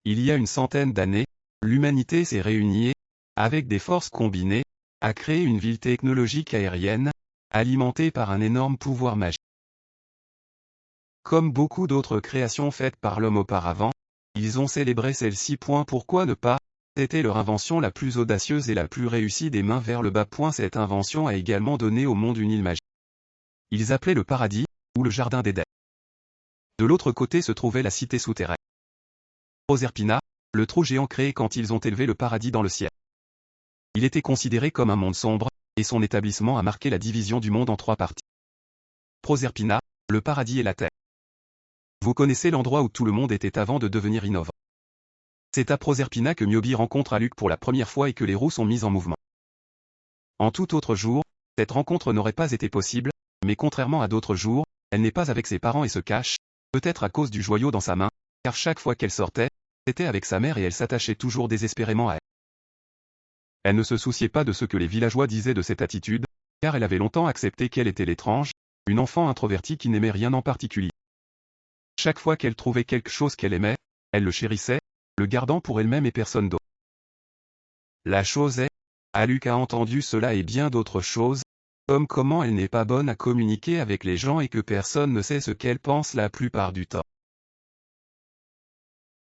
Il y a une centaine d'années, l'humanité s'est réunie, avec des forces combinées, à créer une ville technologique aérienne, alimentée par un énorme pouvoir magique. Comme beaucoup d'autres créations faites par l'homme auparavant, ils ont célébré celle-ci. Pourquoi ne pas? C'était leur invention la plus audacieuse et la plus réussie des mains vers le bas. Cette invention a également donné au monde une île magique. Ils appelaient le paradis, ou le jardin d'Éden. De l'autre côté se trouvait la cité souterraine. Proserpina, le trou géant créé quand ils ont élevé le paradis dans le ciel. Il était considéré comme un monde sombre, et son établissement a marqué la division du monde en 3 parties. Proserpina, le paradis et la terre. Vous connaissez l'endroit où tout le monde était avant de devenir innovant. C'est à Proserpina que Niobe rencontre Aluk pour la première fois et que les roues sont mises en mouvement. En tout autre jour, cette rencontre n'aurait pas été possible, mais contrairement à d'autres jours, elle n'est pas avec ses parents et se cache, peut-être à cause du joyau dans sa main, car chaque fois qu'elle sortait, c'était avec sa mère et elle s'attachait toujours désespérément à elle. Elle ne se souciait pas de ce que les villageois disaient de cette attitude, car elle avait longtemps accepté qu'elle était l'étrange, une enfant introvertie qui n'aimait rien en particulier. Chaque fois qu'elle trouvait quelque chose qu'elle aimait, elle le chérissait, le gardant pour elle-même et personne d'autre. La chose est, Aluk a entendu cela et bien d'autres choses, comme comment elle n'est pas bonne à communiquer avec les gens et que personne ne sait ce qu'elle pense la plupart du temps.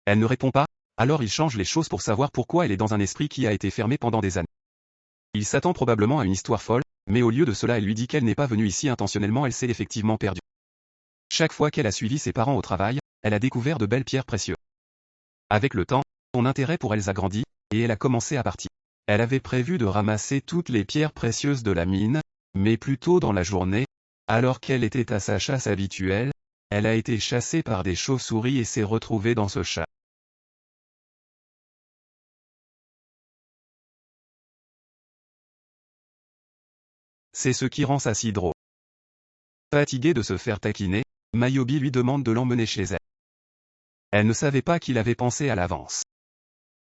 Elle ne répond pas, alors il change les choses pour savoir pourquoi elle est dans un esprit qui a été fermé pendant des années. Il s'attend probablement à une histoire folle, mais au lieu de cela elle lui dit qu'elle n'est pas venue ici intentionnellement, elle s'est effectivement perdue. Chaque fois qu'elle a suivi ses parents au travail, elle a découvert de belles pierres précieuses. Avec le temps, son intérêt pour elles a grandi, et elle a commencé à partir. Elle avait prévu de ramasser toutes les pierres précieuses de la mine, mais plus tôt dans la journée, alors qu'elle était à sa chasse habituelle, elle a été chassée par des chauves-souris et s'est retrouvée dans ce chat. C'est ce qui rend ça si drôle. Fatiguée de se faire taquiner, Niobe lui demande de l'emmener chez elle. Elle ne savait pas qu'il avait pensé à l'avance.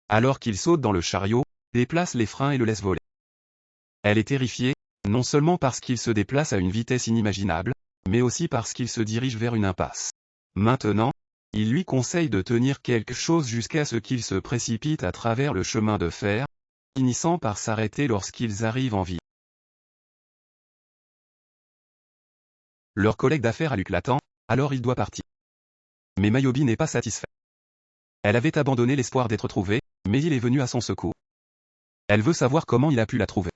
Alors qu'il saute dans le chariot, déplace les freins et le laisse voler. Elle est terrifiée, non seulement parce qu'il se déplace à une vitesse inimaginable, mais aussi parce qu'il se dirige vers une impasse. Maintenant, il lui conseille de tenir quelque chose jusqu'à ce qu'il se précipite à travers le chemin de fer, finissant par s'arrêter lorsqu'ils arrivent en ville. Leur collègue d'affaires Aluk l'attend, alors il doit partir. Mais Niobe n'est pas satisfaite. Elle avait abandonné l'espoir d'être trouvée, mais il est venu à son secours. Elle veut savoir comment il a pu la trouver.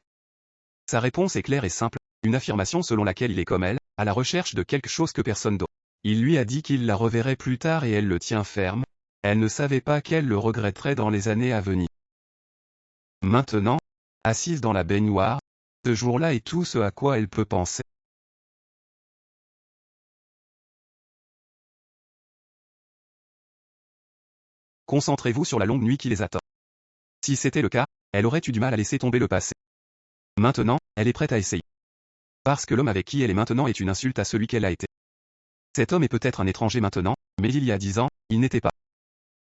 Sa réponse est claire et simple, une affirmation selon laquelle il est comme elle, à la recherche de quelque chose que personne d'autre. Il lui a dit qu'il la reverrait plus tard et elle le tient ferme, elle ne savait pas qu'elle le regretterait dans les années à venir. Maintenant, assise dans la baignoire, ce jour-là est tout ce à quoi elle peut penser. Concentrez-vous sur la longue nuit qui les attend. Si c'était le cas, elle aurait eu du mal à laisser tomber le passé. Maintenant, elle est prête à essayer. Parce que l'homme avec qui elle est maintenant est une insulte à celui qu'elle a été. Cet homme est peut-être un étranger maintenant, mais il y a 10 ans, il n'était pas.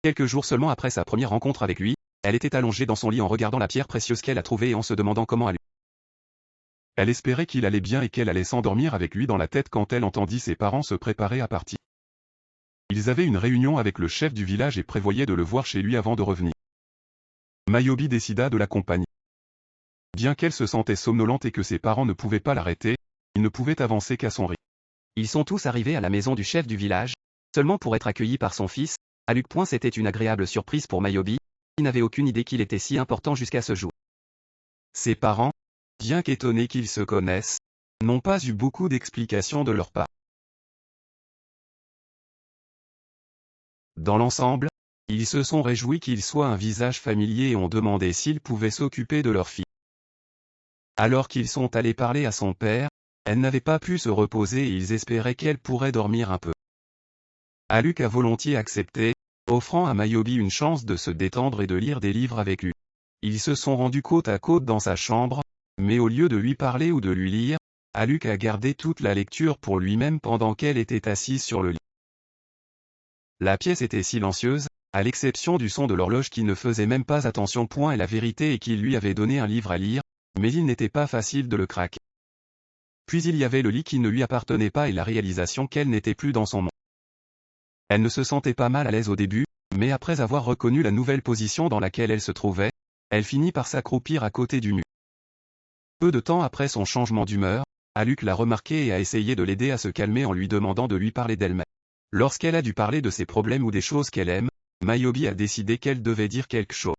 Quelques jours seulement après sa première rencontre avec lui, elle était allongée dans son lit en regardant la pierre précieuse qu'elle a trouvée et en se demandant comment aller. Elle espérait qu'il allait bien et qu'elle allait s'endormir avec lui dans la tête quand elle entendit ses parents se préparer à partir. Ils avaient une réunion avec le chef du village et prévoyaient de le voir chez lui avant de revenir. Niobe décida de l'accompagner. Bien qu'elle se sentait somnolente et que ses parents ne pouvaient pas l'arrêter, ils ne pouvaient avancer qu'à son rythme. Ils sont tous arrivés à la maison du chef du village, seulement pour être accueillis par son fils, Aluk. C'était une agréable surprise pour Niobe, qui n'avait aucune idée qu'il était si important jusqu'à ce jour. Ses parents, bien qu'étonnés qu'ils se connaissent, n'ont pas eu beaucoup d'explications de leur part. Dans l'ensemble, ils se sont réjouis qu'il soit un visage familier et ont demandé s'il pouvait s'occuper de leur fille. Alors qu'ils sont allés parler à son père, elle n'avait pas pu se reposer et ils espéraient qu'elle pourrait dormir un peu. Aluk a volontiers accepté, offrant à Niobe une chance de se détendre et de lire des livres avec lui. Ils se sont rendus côte à côte dans sa chambre, mais au lieu de lui parler ou de lui lire, Aluk a gardé toute la lecture pour lui-même pendant qu'elle était assise sur le lit. La pièce était silencieuse, à l'exception du son de l'horloge qui ne faisait même pas attention. Et la vérité est qu'il lui avait donné un livre à lire, mais il n'était pas facile de le craquer. Puis il y avait le lit qui ne lui appartenait pas et la réalisation qu'elle n'était plus dans son monde. Elle ne se sentait pas mal à l'aise au début, mais après avoir reconnu la nouvelle position dans laquelle elle se trouvait, elle finit par s'accroupir à côté du mur. Peu de temps après son changement d'humeur, Aluk l'a remarqué et a essayé de l'aider à se calmer en lui demandant de lui parler d'elle-même. Lorsqu'elle a dû parler de ses problèmes ou des choses qu'elle aime, Mayobi a décidé qu'elle devait dire quelque chose.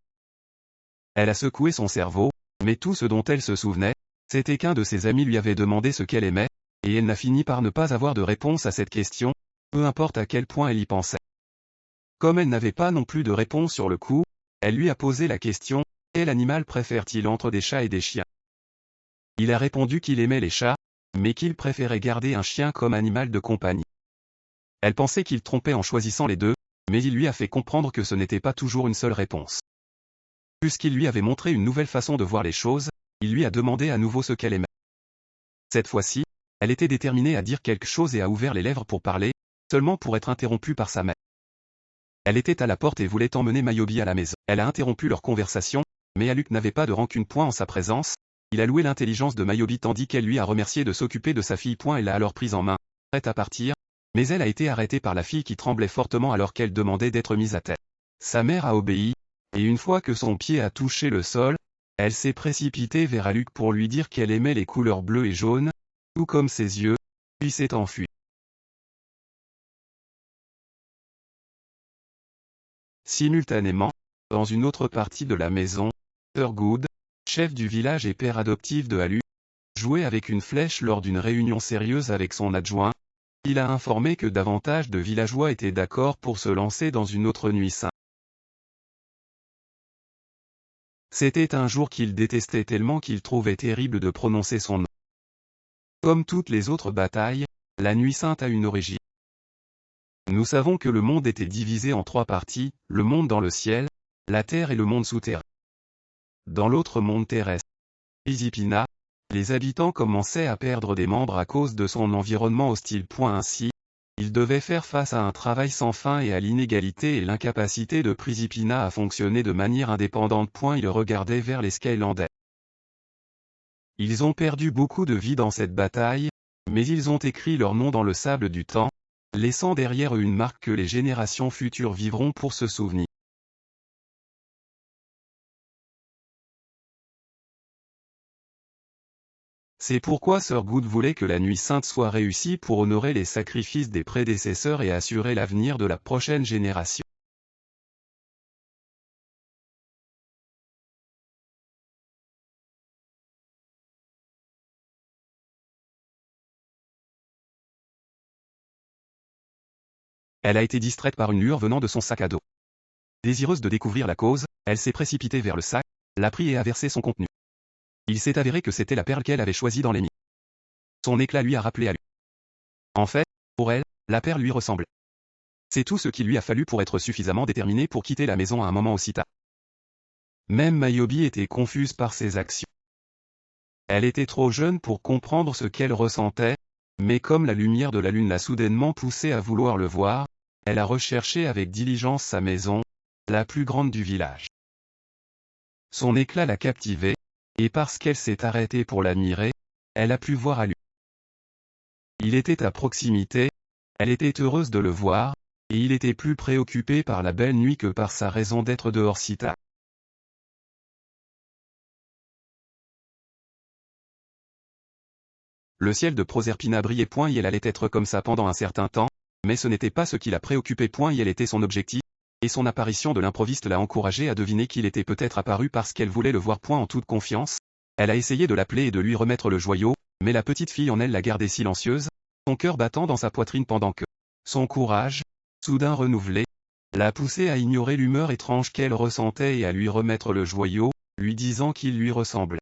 Elle a secoué son cerveau, mais tout ce dont elle se souvenait, c'était qu'un de ses amis lui avait demandé ce qu'elle aimait, et elle n'a fini par ne pas avoir de réponse à cette question, peu importe à quel point elle y pensait. Comme elle n'avait pas non plus de réponse sur le coup, elle lui a posé la question, quel animal préfère-t-il entre des chats et des chiens? Il a répondu qu'il aimait les chats, mais qu'il préférait garder un chien comme animal de compagnie. Elle pensait qu'il trompait en choisissant les deux, mais il lui a fait comprendre que ce n'était pas toujours une seule réponse. Puisqu'il lui avait montré une nouvelle façon de voir les choses, il lui a demandé à nouveau ce qu'elle aimait. Cette fois-ci, elle était déterminée à dire quelque chose et a ouvert les lèvres pour parler, seulement pour être interrompue par sa mère. Elle était à la porte et voulait emmener Mayobi à la maison. Elle a interrompu leur conversation, mais Aluk n'avait pas de rancune point en sa présence. Il a loué l'intelligence de Mayobi tandis qu'elle lui a remercié de s'occuper de sa fille. Elle l'a alors prise en main, prête à partir, mais elle a été arrêtée par la fille qui tremblait fortement alors qu'elle demandait d'être mise à terre. Sa mère a obéi, et une fois que son pied a touché le sol, elle s'est précipitée vers Aluk pour lui dire qu'elle aimait les couleurs bleues et jaunes, tout comme ses yeux, puis s'est enfuie. Simultanément, dans une autre partie de la maison, Thurgood, chef du village et père adoptif de Aluk, jouait avec une flèche lors d'une réunion sérieuse avec son adjoint. Il a informé que davantage de villageois étaient d'accord pour se lancer dans une autre nuit sainte. C'était un jour qu'il détestait tellement qu'il trouvait terrible de prononcer son nom. Comme toutes les autres batailles, la nuit sainte a une origine. Nous savons que le monde était divisé en trois parties, le monde dans le ciel, la terre et le monde souterrain. Dans l'autre monde terrestre, Prisipina, les habitants commençaient à perdre des membres à cause de son environnement hostile. Ainsi, ils devaient faire face à un travail sans fin et à l'inégalité et l'incapacité de Prisipina à fonctionner de manière indépendante. Ils regardaient vers les Skylanders. Ils ont perdu beaucoup de vie dans cette bataille, mais ils ont écrit leur nom dans le sable du temps, laissant derrière eux une marque que les générations futures vivront pour se souvenir. C'est pourquoi Thurgood voulait que la nuit sainte soit réussie pour honorer les sacrifices des prédécesseurs et assurer l'avenir de la prochaine génération. Elle a été distraite par une lueur venant de son sac à dos. Désireuse de découvrir la cause, elle s'est précipitée vers le sac, l'a pris et a versé son contenu. Il s'est avéré que c'était la perle qu'elle avait choisie dans les mines. Son éclat lui a rappelé Aluk. En fait, pour elle, la perle lui ressemble. C'est tout ce qu'il lui a fallu pour être suffisamment déterminée pour quitter la maison à un moment aussi tard. Même Mayobi était confuse par ses actions. Elle était trop jeune pour comprendre ce qu'elle ressentait, mais comme la lumière de la lune l'a soudainement poussée à vouloir le voir, elle a recherché avec diligence sa maison, la plus grande du village. Son éclat l'a captivée, et parce qu'elle s'est arrêtée pour l'admirer, elle a pu voir Aluk. Il était à proximité, elle était heureuse de le voir, et il était plus préoccupé par la belle nuit que par sa raison d'être dehors si tard. Le ciel de Proserpina brillait. Il allait être comme ça pendant un certain temps, mais ce n'était pas ce qui la préoccupait. Il était son objectif, et son apparition de l'improviste l'a encouragée à deviner qu'il était peut-être apparu parce qu'elle voulait le voir. En toute confiance, elle a essayé de l'appeler et de lui remettre le joyau, mais la petite fille en elle l'a gardée silencieuse, son cœur battant dans sa poitrine pendant que son courage, soudain renouvelé, l'a poussée à ignorer l'humeur étrange qu'elle ressentait et à lui remettre le joyau, lui disant qu'il lui ressemblait.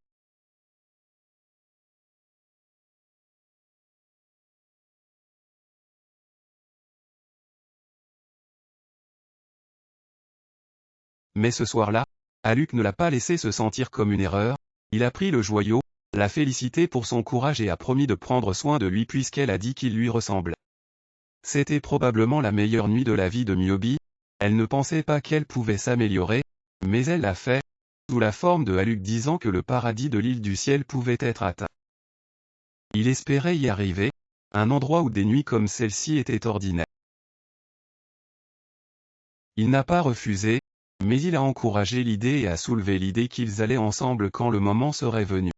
Mais ce soir-là, Aluk ne l'a pas laissé se sentir comme une erreur, il a pris le joyau, l'a félicité pour son courage et a promis de prendre soin de lui puisqu'elle a dit qu'il lui ressemble. C'était probablement la meilleure nuit de la vie de Mayobi, elle ne pensait pas qu'elle pouvait s'améliorer, mais elle l'a fait, sous la forme de Aluk disant que le paradis de l'île du ciel pouvait être atteint. Il espérait y arriver, un endroit où des nuits comme celle-ci étaient ordinaires. Il n'a pas refusé, mais il a encouragé l'idée et a soulevé l'idée qu'ils allaient ensemble quand le moment serait venu.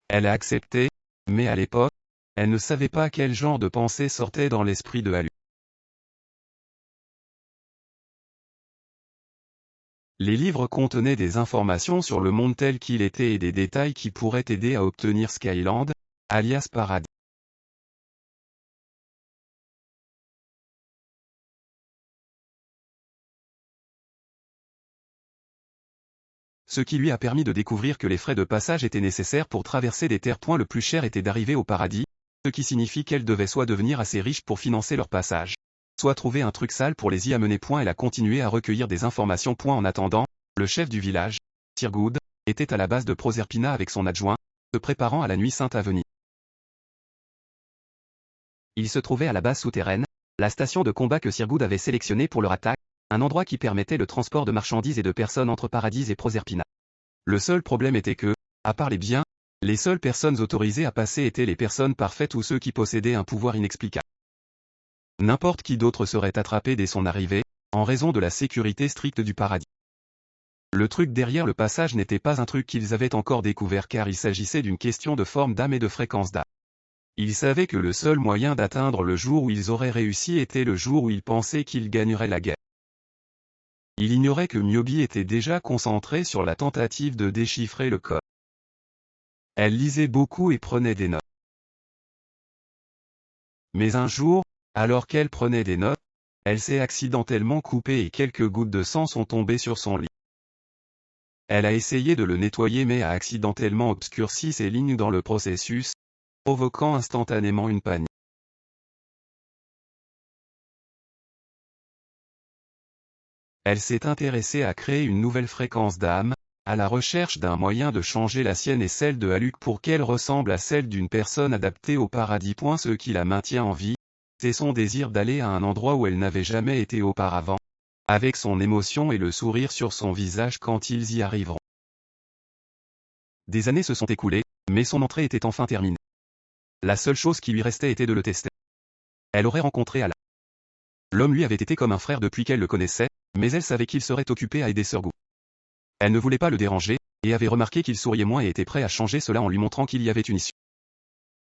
Elle a accepté, mais à l'époque, elle ne savait pas quel genre de pensée sortait dans l'esprit de Halu. Les livres contenaient des informations sur le monde tel qu'il était et des détails qui pourraient aider à obtenir Skyland, alias Paradis. Ce qui lui a permis de découvrir que les frais de passage étaient nécessaires pour traverser des terres. Le plus cher était d'arriver au paradis, ce qui signifie qu'elle devait soit devenir assez riche pour financer leur passage, soit trouver un truc sale pour les y amener. Elle a continué à recueillir des informations. En attendant, le chef du village, Sir Good, était à la base de Proserpina avec son adjoint, se préparant à la nuit sainte à venir. Il se trouvait à la base souterraine, la station de combat que Sir Good avait sélectionnée pour leur attaque, un endroit qui permettait le transport de marchandises et de personnes entre Paradis et Proserpina. Le seul problème était que, à part les biens, les seules personnes autorisées à passer étaient les personnes parfaites ou ceux qui possédaient un pouvoir inexplicable. N'importe qui d'autre serait attrapé dès son arrivée, en raison de la sécurité stricte du paradis. Le truc derrière le passage n'était pas un truc qu'ils avaient encore découvert car il s'agissait d'une question de forme d'âme et de fréquence d'âme. Ils savaient que le seul moyen d'atteindre le jour où ils auraient réussi était le jour où ils pensaient qu'ils gagneraient la guerre. Il ignorait que Myobi était déjà concentrée sur la tentative de déchiffrer le code. Elle lisait beaucoup et prenait des notes. Mais un jour, alors qu'elle prenait des notes, elle s'est accidentellement coupée et quelques gouttes de sang sont tombées sur son lit. Elle a essayé de le nettoyer mais a accidentellement obscurci ses lignes dans le processus, provoquant instantanément une panique. Elle s'est intéressée à créer une nouvelle fréquence d'âme, à la recherche d'un moyen de changer la sienne et celle de Haluk pour qu'elle ressemble à celle d'une personne adaptée au paradis. Ce qui la maintient en vie, c'est son désir d'aller à un endroit où elle n'avait jamais été auparavant, avec son émotion et le sourire sur son visage quand ils y arriveront. Des années se sont écoulées, mais son entrée était enfin terminée. La seule chose qui lui restait était de le tester. Elle aurait rencontré Allah. L'homme lui avait été comme un frère depuis qu'elle le connaissait, mais elle savait qu'il serait occupé à aider Sir Gu. Elle ne voulait pas le déranger, et avait remarqué qu'il souriait moins et était prêt à changer cela en lui montrant qu'il y avait une issue.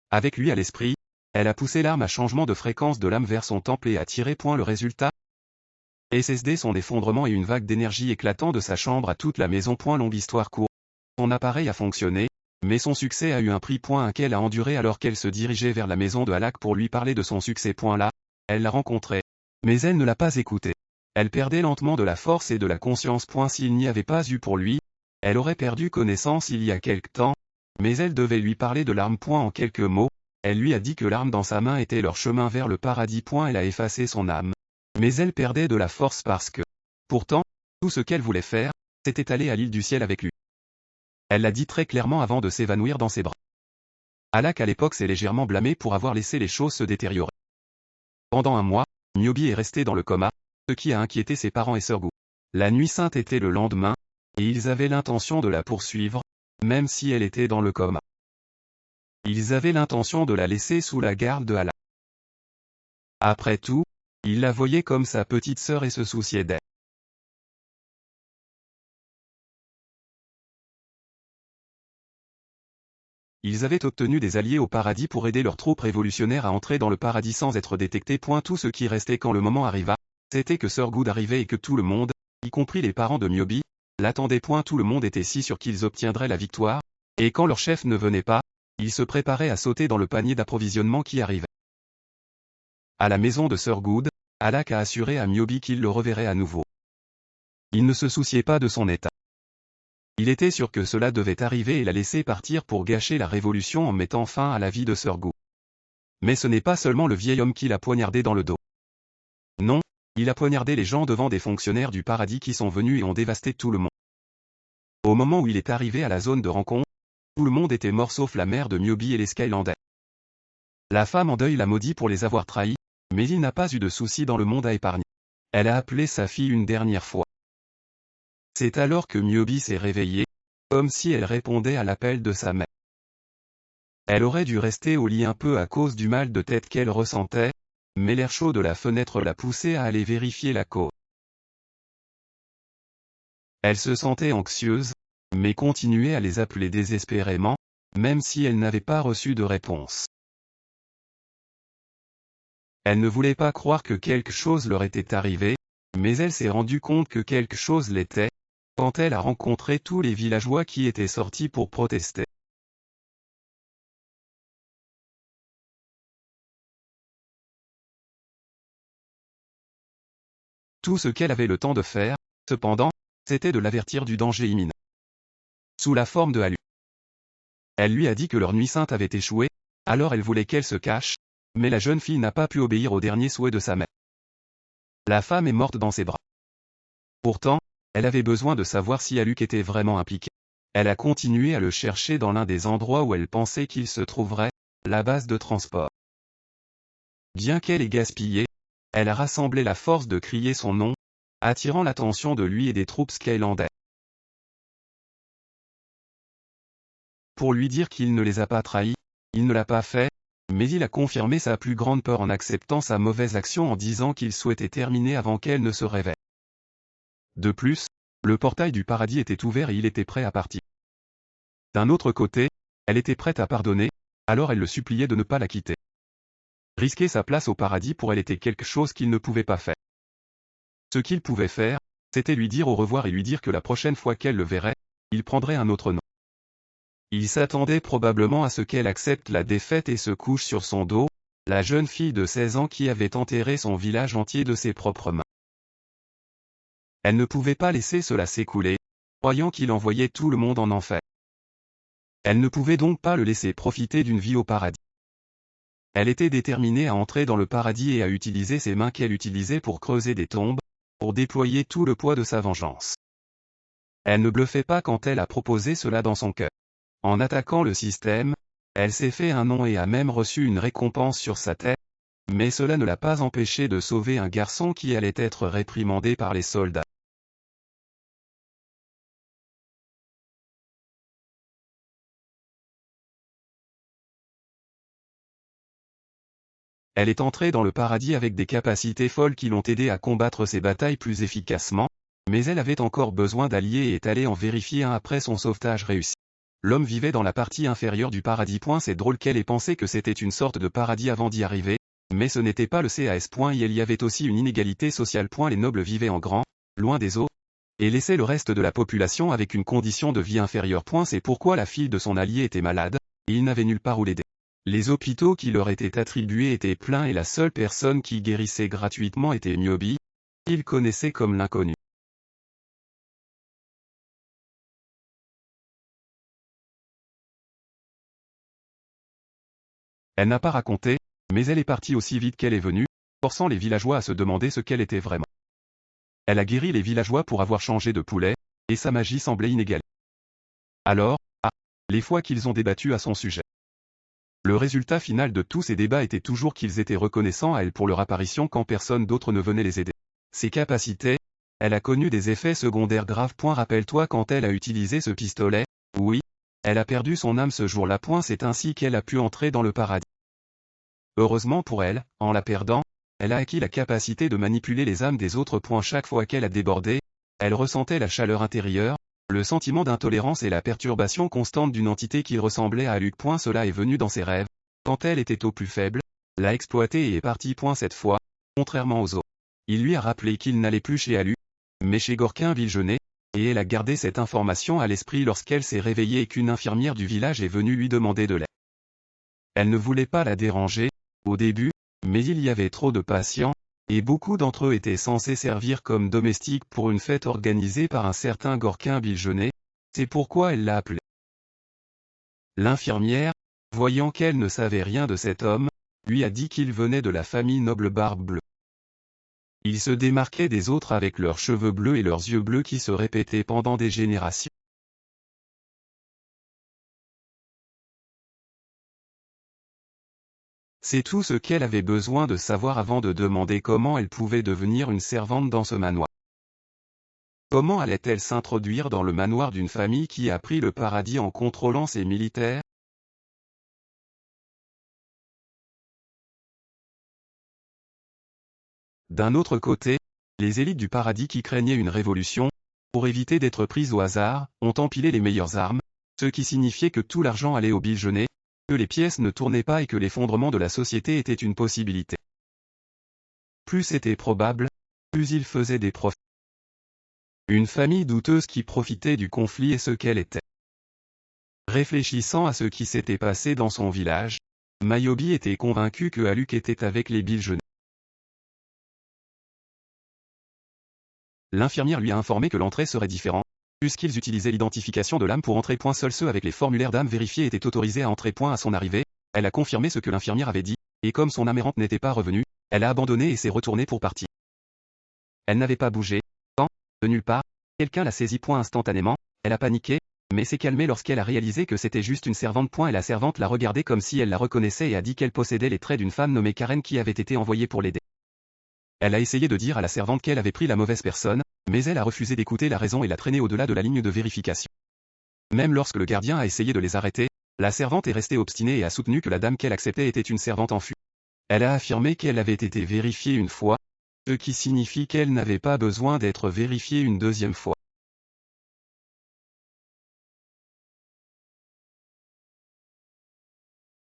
Avec lui à l'esprit, elle a poussé l'arme à changement de fréquence de l'âme vers son temple et a tiré. Le résultat, SSD son effondrement et une vague d'énergie éclatant de sa chambre à toute la maison. Longue histoire courte. Son appareil a fonctionné, mais son succès a eu un prix. Qu'elle a enduré alors qu'elle se dirigeait vers la maison de Halak pour lui parler de son succès. Là, elle l'a rencontré, mais elle ne l'a pas écouté. Elle perdait lentement de la force et de la conscience. S'il n'y avait pas eu pour lui, elle aurait perdu connaissance il y a quelque temps, mais elle devait lui parler de l'arme. En quelques mots, elle lui a dit que l'arme dans sa main était leur chemin vers le paradis. Elle a effacé son âme, mais elle perdait de la force parce que, pourtant, tout ce qu'elle voulait faire, c'était aller à l'île du ciel avec lui. Elle l'a dit très clairement avant de s'évanouir dans ses bras. Halak à l'époque s'est légèrement blâmé pour avoir laissé les choses se détériorer. Pendant un mois, Myobi est resté dans le coma, ce qui a inquiété ses parents et Sir Gu. La nuit sainte était le lendemain, et ils avaient l'intention de la poursuivre, même si elle était dans le coma. Ils avaient l'intention de la laisser sous la garde de Allah. Après tout, ils la voyaient comme sa petite sœur et se souciaient d'elle. Ils avaient obtenu des alliés au paradis pour aider leurs troupes révolutionnaires à entrer dans le paradis sans être détectés. Tout ce qui restait quand le moment arriva, c'était que Sir Good arrivait et que tout le monde, y compris les parents de Myobi, l'attendait. Tout le monde était si sûr qu'ils obtiendraient la victoire, et quand leur chef ne venait pas, ils se préparaient à sauter dans le panier d'approvisionnement qui arrivait. À la maison de Sir Good, Halak a assuré à Myobi qu'il le reverrait à nouveau. Il ne se souciait pas de son état. Il était sûr que cela devait arriver et la laisser partir pour gâcher la révolution en mettant fin à la vie de Sir Gu. Mais ce n'est pas seulement le vieil homme qui l'a poignardé dans le dos. Non, il a poignardé les gens devant des fonctionnaires du paradis qui sont venus et ont dévasté tout le monde. Au moment où il est arrivé à la zone de rencontre, tout le monde était mort sauf la mère de Myobi et les Skylandais. La femme en deuil l'a maudit pour les avoir trahis, mais il n'a pas eu de soucis dans le monde à épargner. Elle a appelé sa fille une dernière fois. C'est alors que Myobi s'est réveillée, comme si elle répondait à l'appel de sa mère. Elle aurait dû rester au lit un peu à cause du mal de tête qu'elle ressentait, mais l'air chaud de la fenêtre l'a poussée à aller vérifier la cause. Elle se sentait anxieuse, mais continuait à les appeler désespérément, même si elle n'avait pas reçu de réponse. Elle ne voulait pas croire que quelque chose leur était arrivé, mais elle s'est rendue compte que quelque chose l'était, quand elle a rencontré tous les villageois qui étaient sortis pour protester. Tout ce qu'elle avait le temps de faire, cependant, c'était de l'avertir du danger imminent. Sous la forme de Halu. Elle lui a dit que leur nuit sainte avait échoué, alors elle voulait qu'elle se cache, mais la jeune fille n'a pas pu obéir au dernier souhait de sa mère. La femme est morte dans ses bras. Pourtant, elle avait besoin de savoir si Aluk était vraiment impliqué. Elle a continué à le chercher dans l'un des endroits où elle pensait qu'il se trouverait, la base de transport. Bien qu'elle ait gaspillé, elle a rassemblé la force de crier son nom, attirant l'attention de lui et des troupes Skylandais. Pour lui dire qu'il ne les a pas trahis, il ne l'a pas fait, mais il a confirmé sa plus grande peur en acceptant sa mauvaise action en disant qu'il souhaitait terminer avant qu'elle ne se réveille. De plus, le portail du paradis était ouvert et il était prêt à partir. D'un autre côté, elle était prête à pardonner, alors elle le suppliait de ne pas la quitter. Risquer sa place au paradis pour elle était quelque chose qu'il ne pouvait pas faire. Ce qu'il pouvait faire, c'était lui dire au revoir et lui dire que la prochaine fois qu'elle le verrait, il prendrait un autre nom. Il s'attendait probablement à ce qu'elle accepte la défaite et se couche sur son dos, la jeune fille de 16 ans qui avait enterré son village entier de ses propres mains. Elle ne pouvait pas laisser cela s'écouler, croyant qu'il envoyait tout le monde en enfer. Elle ne pouvait donc pas le laisser profiter d'une vie au paradis. Elle était déterminée à entrer dans le paradis et à utiliser ses mains qu'elle utilisait pour creuser des tombes, pour déployer tout le poids de sa vengeance. Elle ne bluffait pas quand elle a proposé cela dans son cœur. En attaquant le système, elle s'est fait un nom et a même reçu une récompense sur sa tête, mais cela ne l'a pas empêché de sauver un garçon qui allait être réprimandé par les soldats. Elle est entrée dans le paradis avec des capacités folles qui l'ont aidé à combattre ses batailles plus efficacement, mais elle avait encore besoin d'alliés et est allée en vérifier un après son sauvetage réussi. L'homme vivait dans la partie inférieure du paradis. C'est drôle qu'elle ait pensé que c'était une sorte de paradis avant d'y arriver, mais ce n'était pas le CAS. Il y avait aussi une inégalité sociale. Les nobles vivaient en grand, loin des eaux, et laissaient le reste de la population avec une condition de vie inférieure. C'est pourquoi la fille de son allié était malade, et il n'avait nulle part où l'aider. Les hôpitaux qui leur étaient attribués étaient pleins et la seule personne qui guérissait gratuitement était Niobe, qu'il connaissait comme l'inconnu. Elle n'a pas raconté, mais elle est partie aussi vite qu'elle est venue, forçant les villageois à se demander ce qu'elle était vraiment. Elle a guéri les villageois pour avoir changé de poulet, et sa magie semblait inégalée. Alors, les fois qu'ils ont débattu à son sujet. Le résultat final de tous ces débats était toujours qu'ils étaient reconnaissants à elle pour leur apparition quand personne d'autre ne venait les aider. Ses capacités, elle a connu des effets secondaires graves. Rappelle-toi quand elle a utilisé ce pistolet, oui, elle a perdu son âme ce jour-là. C'est ainsi qu'elle a pu entrer dans le paradis. Heureusement pour elle, en la perdant, elle a acquis la capacité de manipuler les âmes des autres. Chaque fois qu'elle a débordé, elle ressentait la chaleur intérieure, le sentiment d'intolérance et la perturbation constante d'une entité qui ressemblait à Luc. Cela est venu dans ses rêves, quand elle était au plus faible, l'a exploité et est parti. Cette fois, contrairement aux autres. Il lui a rappelé qu'il n'allait plus chez Alu, mais chez Gorkin Villegenet, et elle a gardé cette information à l'esprit lorsqu'elle s'est réveillée et qu'une infirmière du village est venue lui demander de l'aide. Elle ne voulait pas la déranger, au début, mais il y avait trop de patients, et beaucoup d'entre eux étaient censés servir comme domestiques pour une fête organisée par un certain Gorkin Villegenet, c'est pourquoi elle l'a appelé. L'infirmière, voyant qu'elle ne savait rien de cet homme, lui a dit qu'il venait de la famille noble Barbe Bleue. Ils se démarquaient des autres avec leurs cheveux bleus et leurs yeux bleus qui se répétaient pendant des générations. C'est tout ce qu'elle avait besoin de savoir avant de demander comment elle pouvait devenir une servante dans ce manoir. Comment allait-elle s'introduire dans le manoir d'une famille qui a pris le paradis en contrôlant ses militaires? D'un autre côté, les élites du paradis qui craignaient une révolution, pour éviter d'être prises au hasard, ont empilé les meilleures armes, ce qui signifiait que tout l'argent allait au biljonnet, que les pièces ne tournaient pas et que l'effondrement de la société était une possibilité. Plus c'était probable, plus il faisait des profits. Une famille douteuse qui profitait du conflit est ce qu'elle était. Réfléchissant à ce qui s'était passé dans son village, Mayobi était convaincu que Aluk était avec les biljonais. L'infirmière lui a informé que l'entrée serait différente, puisqu'ils utilisaient l'identification de l'âme pour entrer. Seuls ceux avec les formulaires d'âme vérifiés étaient autorisés à entrer. À son arrivée, elle a confirmé ce que l'infirmière avait dit, et comme son âme errante n'était pas revenue, elle a abandonné et s'est retournée pour partir. Elle n'avait pas bougé, quand, de nulle part, quelqu'un l'a saisie. Instantanément, elle a paniqué, mais s'est calmée lorsqu'elle a réalisé que c'était juste une servante. Et la servante l'a regardée comme si elle la reconnaissait et a dit qu'elle possédait les traits d'une femme nommée Karen qui avait été envoyée pour l'aider. Elle a essayé de dire à la servante qu'elle avait pris la mauvaise personne, mais elle a refusé d'écouter la raison et l'a traînée au-delà de la ligne de vérification. Même lorsque le gardien a essayé de les arrêter, la servante est restée obstinée et a soutenu que la dame qu'elle acceptait était une servante en fuite. Elle a affirmé qu'elle avait été vérifiée une fois, ce qui signifie qu'elle n'avait pas besoin d'être vérifiée une deuxième fois.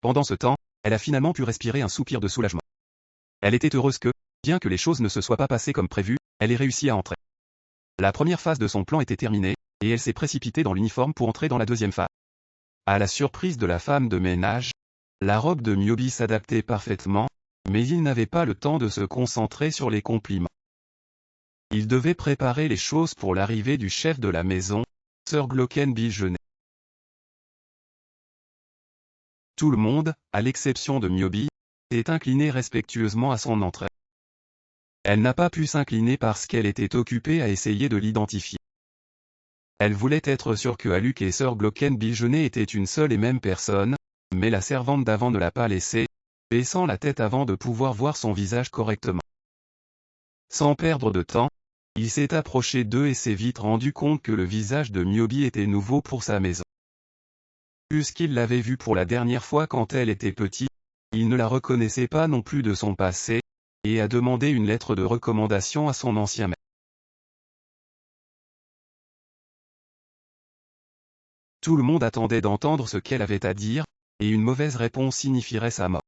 Pendant ce temps, elle a finalement pu respirer un soupir de soulagement. Elle était heureuse que, bien que les choses ne se soient pas passées comme prévu, elle ait réussi à entrer. La première phase de son plan était terminée, et elle s'est précipitée dans l'uniforme pour entrer dans la deuxième phase. À la surprise de la femme de ménage, la robe de Myobi s'adaptait parfaitement, mais il n'avait pas le temps de se concentrer sur les compliments. Il devait préparer les choses pour l'arrivée du chef de la maison, Sir Glocken Biljonais. Tout le monde, à l'exception de Myobi, s'est incliné respectueusement à son entrée. Elle n'a pas pu s'incliner parce qu'elle était occupée à essayer de l'identifier. Elle voulait être sûre que Aluk et Sir Glocken Biljonais étaient une seule et même personne, mais la servante d'avant ne l'a pas laissé, baissant la tête avant de pouvoir voir son visage correctement. Sans perdre de temps, il s'est approché d'eux et s'est vite rendu compte que le visage de Myobi était nouveau pour sa maison. Puisqu'il l'avait vue pour la dernière fois quand elle était petite, il ne la reconnaissait pas non plus de son passé, et a demandé une lettre de recommandation à son ancien maître. Tout le monde attendait d'entendre ce qu'elle avait à dire, et une mauvaise réponse signifierait sa mort.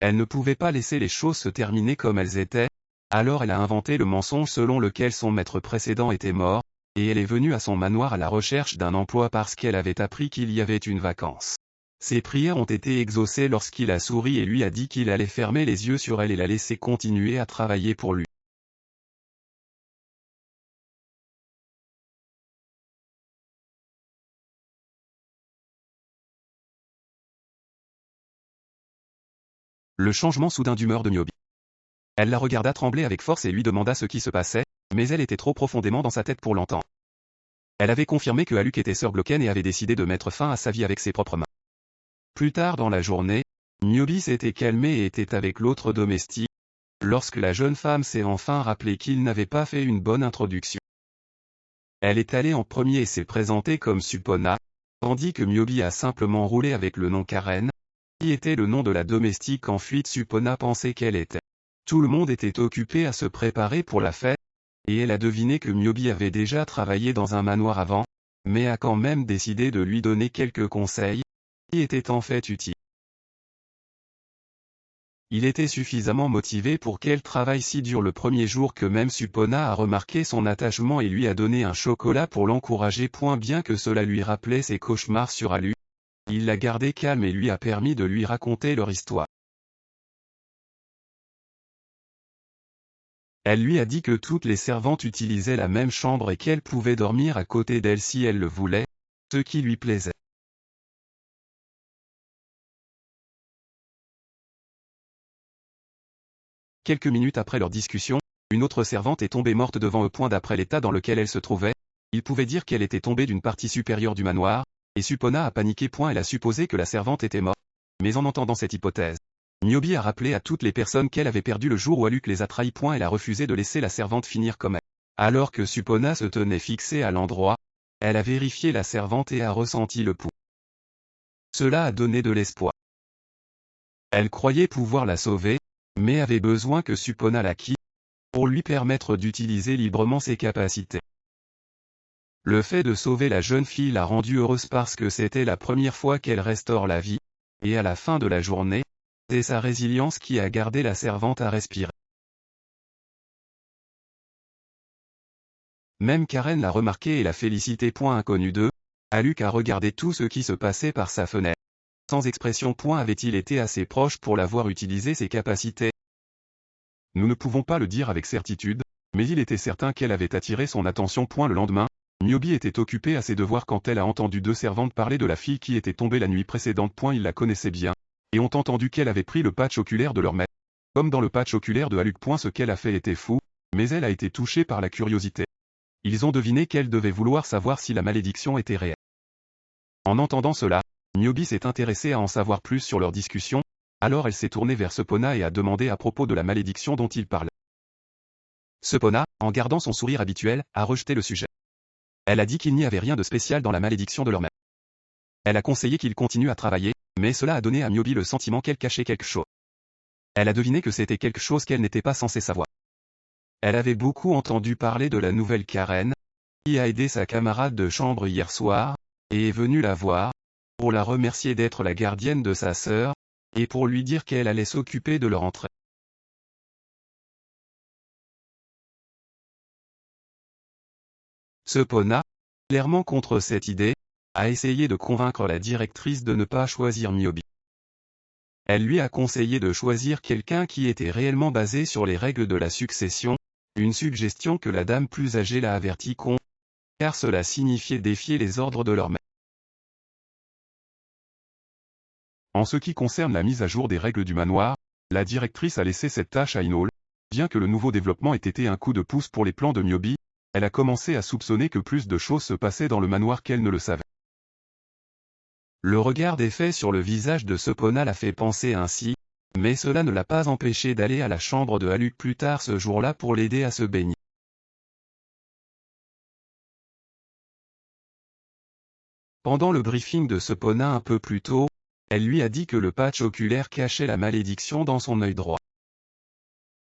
Elle ne pouvait pas laisser les choses se terminer comme elles étaient, alors elle a inventé le mensonge selon lequel son maître précédent était mort, et elle est venue à son manoir à la recherche d'un emploi parce qu'elle avait appris qu'il y avait une vacance. Ses prières ont été exaucées lorsqu'il a souri et lui a dit qu'il allait fermer les yeux sur elle et la laisser continuer à travailler pour lui. Le changement soudain d'humeur de Myobi. Elle la regarda trembler avec force et lui demanda ce qui se passait, mais elle était trop profondément dans sa tête pour l'entendre. Elle avait confirmé que Aluk était Sir Glocken et avait décidé de mettre fin à sa vie avec ses propres mains. Plus tard dans la journée, Myobi s'était calmé et était avec l'autre domestique, lorsque la jeune femme s'est enfin rappelé qu'il n'avait pas fait une bonne introduction. Elle est allée en premier et s'est présentée comme Supona, tandis que Myobi a simplement roulé avec le nom Karen, qui était le nom de la domestique en fuite. Supona pensait qu'elle était. Tout le monde était occupé à se préparer pour la fête, et elle a deviné que Myobi avait déjà travaillé dans un manoir avant, mais a quand même décidé de lui donner quelques conseils, qui étaient en fait utiles. Il était suffisamment motivé pour qu'elle travaille si dur le premier jour que même Supona a remarqué son attachement et lui a donné un chocolat pour l'encourager. Bien que cela lui rappelait ses cauchemars sur Aluk, il l'a gardé calme et lui a permis de lui raconter leur histoire. Elle lui a dit que toutes les servantes utilisaient la même chambre et qu'elle pouvait dormir à côté d'elle si elle le voulait, ce qui lui plaisait. Quelques minutes après leur discussion, une autre servante est tombée morte devant eux. D'après l'état dans lequel elle se trouvait, il pouvait dire qu'elle était tombée d'une partie supérieure du manoir, et Supona a paniqué. Elle a supposé que la servante était morte, mais en entendant cette hypothèse, Myobi a rappelé à toutes les personnes qu'elle avait perdu le jour où Aluk les a trahis. Elle a refusé de laisser la servante finir comme elle. Alors que Supona se tenait fixée à l'endroit, elle a vérifié la servante et a ressenti le pouls. Cela a donné de l'espoir. Elle croyait pouvoir la sauver, mais avait besoin que Supona la quitte, pour lui permettre d'utiliser librement ses capacités. Le fait de sauver la jeune fille l'a rendue heureuse parce que c'était la première fois qu'elle restaure la vie, et à la fin de la journée, c'est sa résilience qui a gardé la servante à respirer. Même Karen l'a remarqué et l'a félicité. Inconnu d'eux, Luke a regardé tout ce qui se passait par sa fenêtre. Sans expression. Avait-il été assez proche pour l'avoir utilisé ses capacités? Nous ne pouvons pas le dire avec certitude, mais il était certain qu'elle avait attiré son attention. Le lendemain, Niobe était occupée à ses devoirs quand elle a entendu deux servantes parler de la fille qui était tombée la nuit précédente. Ils la connaissaient bien, et ont entendu qu'elle avait pris le patch oculaire de leur maître. Comme dans le patch oculaire de Luke. Ce qu'elle a fait était fou, mais elle a été touchée par la curiosité. Ils ont deviné qu'elle devait vouloir savoir si la malédiction était réelle. En entendant cela, Niobe s'est intéressée à en savoir plus sur leur discussion, alors elle s'est tournée vers Sepona et a demandé à propos de la malédiction dont il parlait. Sepona, en gardant son sourire habituel, a rejeté le sujet. Elle a dit qu'il n'y avait rien de spécial dans la malédiction de leur maître. Elle a conseillé qu'il continue à travailler, mais cela a donné à Niobe le sentiment qu'elle cachait quelque chose. Elle a deviné que c'était quelque chose qu'elle n'était pas censée savoir. Elle avait beaucoup entendu parler de la nouvelle Karen, qui a aidé sa camarade de chambre hier soir, et est venue la voir, pour la remercier d'être la gardienne de sa sœur, et pour lui dire qu'elle allait s'occuper de leur entrée. Sepona, clairement contre cette idée, a essayé de convaincre la directrice de ne pas choisir Niobe. Elle lui a conseillé de choisir quelqu'un qui était réellement basé sur les règles de la succession, une suggestion que la dame plus âgée l'a averti contre, car cela signifiait défier les ordres de leur maître. En ce qui concerne la mise à jour des règles du manoir, la directrice a laissé cette tâche à Inol. Bien que le nouveau développement ait été un coup de pouce pour les plans de Niobe, elle a commencé à soupçonner que plus de choses se passaient dans le manoir qu'elle ne le savait. Le regard défait sur le visage de Sepona l'a fait penser ainsi, mais cela ne l'a pas empêché d'aller à la chambre de Luke plus tard ce jour-là pour l'aider à se baigner. Pendant le briefing de Sepona un peu plus tôt, elle lui a dit que le patch oculaire cachait la malédiction dans son œil droit.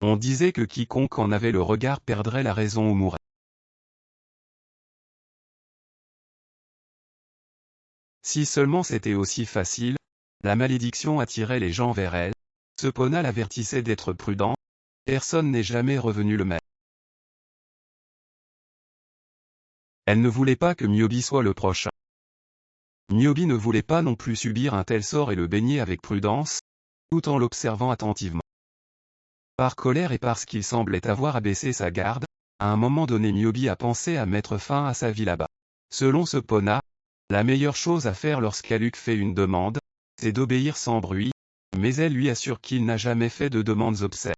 On disait que quiconque en avait le regard perdrait la raison ou mourrait. Si seulement c'était aussi facile, la malédiction attirait les gens vers elle. Sepona l'avertissait d'être prudent, personne n'est jamais revenu le même. Elle ne voulait pas que Niobe soit le prochain. Niobe ne voulait pas non plus subir un tel sort et le baigner avec prudence, tout en l'observant attentivement. Par colère et parce qu'il semblait avoir abaissé sa garde, à un moment donné Niobe a pensé à mettre fin à sa vie là-bas. Selon Sepona, la meilleure chose à faire lorsqu'Luke fait une demande, c'est d'obéir sans bruit, mais elle lui assure qu'il n'a jamais fait de demandes obscènes.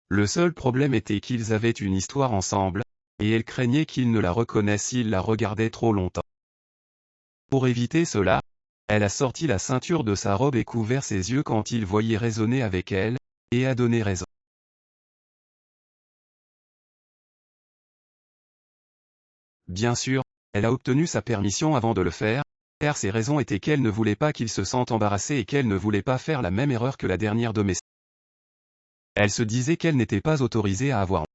Le seul problème était qu'ils avaient une histoire ensemble, et elle craignait qu'il ne la reconnaisse s'il la regardait trop longtemps. Pour éviter cela, elle a sorti la ceinture de sa robe et couvert ses yeux quand il voyait raisonner avec elle, et a donné raison. Bien sûr, elle a obtenu sa permission avant de le faire, car ses raisons étaient qu'elle ne voulait pas qu'il se sente embarrassé et qu'elle ne voulait pas faire la même erreur que la dernière domestique. Elle se disait qu'elle n'était pas autorisée à avoir honte.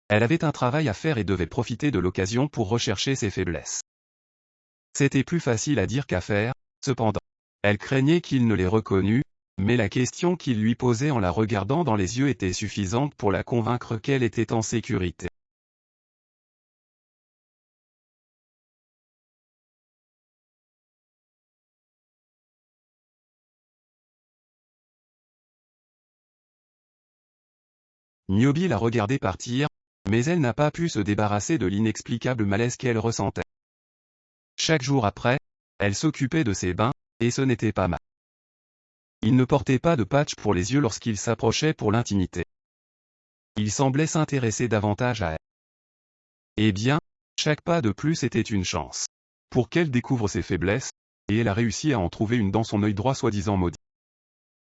Elle avait un travail à faire et devait profiter de l'occasion pour rechercher ses faiblesses. C'était plus facile à dire qu'à faire, cependant. Elle craignait qu'il ne les reconnût, mais la question qu'il lui posait en la regardant dans les yeux était suffisante pour la convaincre qu'elle était en sécurité. Niobe l'a regardé partir, mais elle n'a pas pu se débarrasser de l'inexplicable malaise qu'elle ressentait. Chaque jour après, elle s'occupait de ses bains, et ce n'était pas mal. Il ne portait pas de patch pour les yeux lorsqu'il s'approchait pour l'intimité. Il semblait s'intéresser davantage à elle. Eh bien, chaque pas de plus était une chance. Pour qu'elle découvre ses faiblesses, et elle a réussi à en trouver une dans son œil droit soi-disant maudit.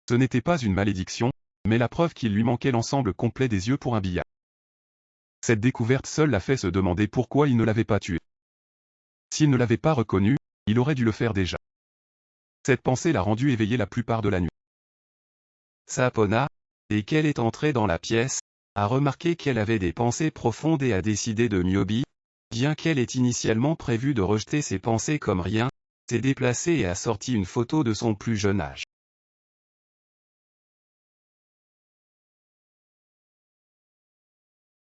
Ce n'était pas une malédiction, mais la preuve qu'il lui manquait l'ensemble complet des yeux pour un billard. Cette découverte seule l'a fait se demander pourquoi il ne l'avait pas tué. S'il ne l'avait pas reconnu, il aurait dû le faire déjà. Cette pensée l'a rendu éveillé la plupart de la nuit. Sapona, et qu'elle est entrée dans la pièce, a remarqué qu'elle avait des pensées profondes et a décidé de Niobe, bien qu'elle ait initialement prévu de rejeter ses pensées comme rien, s'est déplacée et a sorti une photo de son plus jeune âge.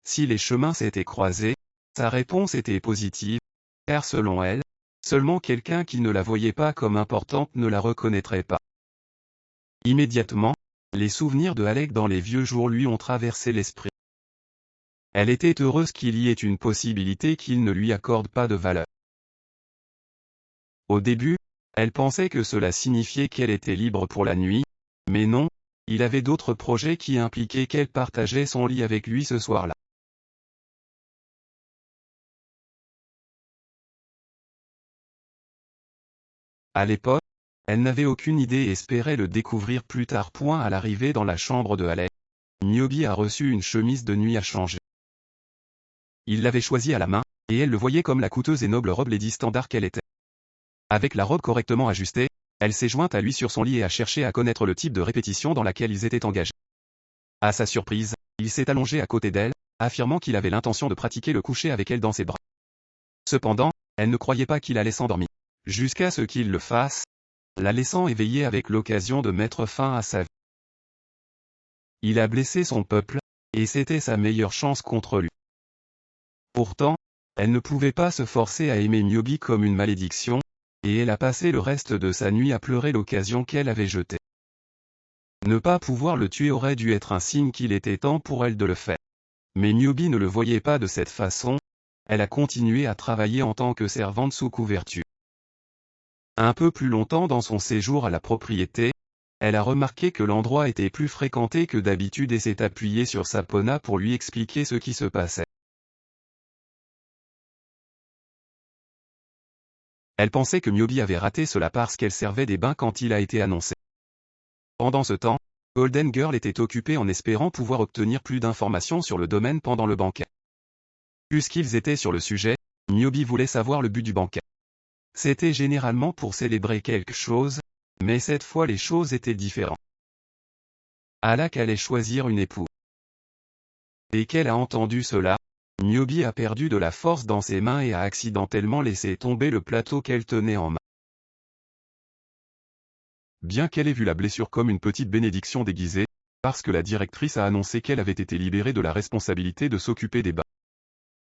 Si les chemins s'étaient croisés, sa réponse était positive, car selon elle, seulement quelqu'un qui ne la voyait pas comme importante ne la reconnaîtrait pas. Immédiatement, les souvenirs de Alec dans les vieux jours lui ont traversé l'esprit. Elle était heureuse qu'il y ait une possibilité qu'il ne lui accorde pas de valeur. Au début, elle pensait que cela signifiait qu'elle était libre pour la nuit, mais non, il avait d'autres projets qui impliquaient qu'elle partageait son lit avec lui ce soir-là. À l'époque, elle n'avait aucune idée et espérait le découvrir plus tard. À l'arrivée dans la chambre de Alec, Niobe a reçu une chemise de nuit à changer. Il l'avait choisie à la main, et elle le voyait comme la coûteuse et noble robe Lady Standard qu'elle était. Avec la robe correctement ajustée, elle s'est jointe à lui sur son lit et a cherché à connaître le type de répétition dans laquelle ils étaient engagés. À sa surprise, il s'est allongé à côté d'elle, affirmant qu'il avait l'intention de pratiquer le coucher avec elle dans ses bras. Cependant, elle ne croyait pas qu'il allait s'endormir, jusqu'à ce qu'il le fasse, la laissant éveillée avec l'occasion de mettre fin à sa vie. Il a blessé son peuple, et c'était sa meilleure chance contre lui. Pourtant, elle ne pouvait pas se forcer à aimer Niobe comme une malédiction, et elle a passé le reste de sa nuit à pleurer l'occasion qu'elle avait jetée. Ne pas pouvoir le tuer aurait dû être un signe qu'il était temps pour elle de le faire. Mais Niobe ne le voyait pas de cette façon, elle a continué à travailler en tant que servante sous couverture. Un peu plus longtemps dans son séjour à la propriété, elle a remarqué que l'endroit était plus fréquenté que d'habitude et s'est appuyée sur Sapona pour lui expliquer ce qui se passait. Elle pensait que Niobe avait raté cela parce qu'elle servait des bains quand il a été annoncé. Pendant ce temps, Golden Girl était occupée en espérant pouvoir obtenir plus d'informations sur le domaine pendant le banquet. Puisqu'ils étaient sur le sujet, Niobe voulait savoir le but du banquet. C'était généralement pour célébrer quelque chose, mais cette fois les choses étaient différentes. Alec allait choisir une épouse. Dès qu'elle a entendu cela, Niobe a perdu de la force dans ses mains et a accidentellement laissé tomber le plateau qu'elle tenait en main. Bien qu'elle ait vu la blessure comme une petite bénédiction déguisée, parce que la directrice a annoncé qu'elle avait été libérée de la responsabilité de s'occuper des bains.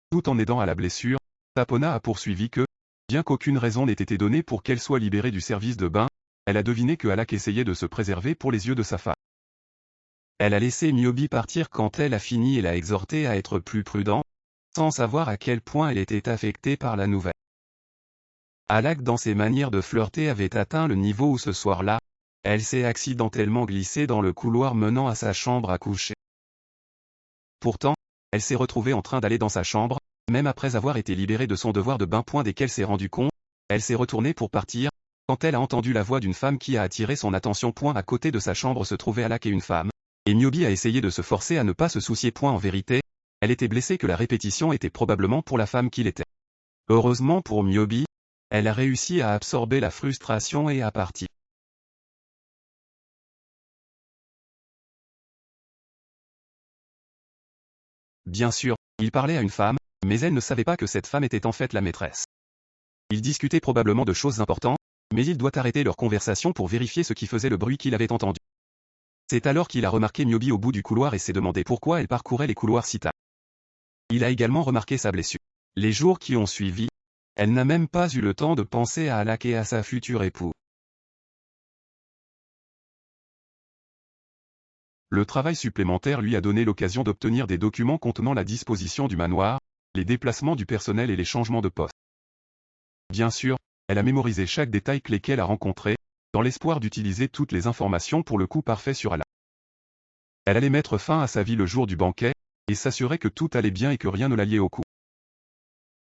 Tout en aidant à la blessure, Sapona a poursuivi que, bien qu'aucune raison n'ait été donnée pour qu'elle soit libérée du service de bain, elle a deviné que Alec essayait de se préserver pour les yeux de sa femme. Elle a laissé Niobe partir quand elle a fini et l'a exhorté à être plus prudent, sans savoir à quel point elle était affectée par la nouvelle. Alec dans ses manières de flirter avait atteint le niveau où ce soir-là, elle s'est accidentellement glissée dans le couloir menant à sa chambre à coucher. Pourtant, elle s'est retrouvée en train d'aller dans sa chambre, même après avoir été libérée de son devoir de bain. Dès qu'elle s'est rendue compte, elle s'est retournée pour partir, quand elle a entendu la voix d'une femme qui a attiré son attention. À côté de sa chambre se trouvait Alec et une femme, et Niobe a essayé de se forcer à ne pas se soucier. En vérité, elle était blessée que la répétition était probablement pour la femme qu'il était. Heureusement pour Niobe, elle a réussi à absorber la frustration et à partir. Bien sûr, il parlait à une femme, mais elle ne savait pas que cette femme était en fait la maîtresse. Ils discutaient probablement de choses importantes, mais il doit arrêter leur conversation pour vérifier ce qui faisait le bruit qu'il avait entendu. C'est alors qu'il a remarqué Niobe au bout du couloir et s'est demandé pourquoi elle parcourait les couloirs si tard. Il a également remarqué sa blessure. Les jours qui ont suivi, elle n'a même pas eu le temps de penser à Alec et à sa future épouse. Le travail supplémentaire lui a donné l'occasion d'obtenir des documents contenant la disposition du manoir, les déplacements du personnel et les changements de poste. Bien sûr, elle a mémorisé chaque détail clé qu'elle a rencontré, dans l'espoir d'utiliser toutes les informations pour le coup parfait sur Alec. Elle allait mettre fin à sa vie le jour du banquet, et s'assurer que tout allait bien et que rien ne la liait au coup.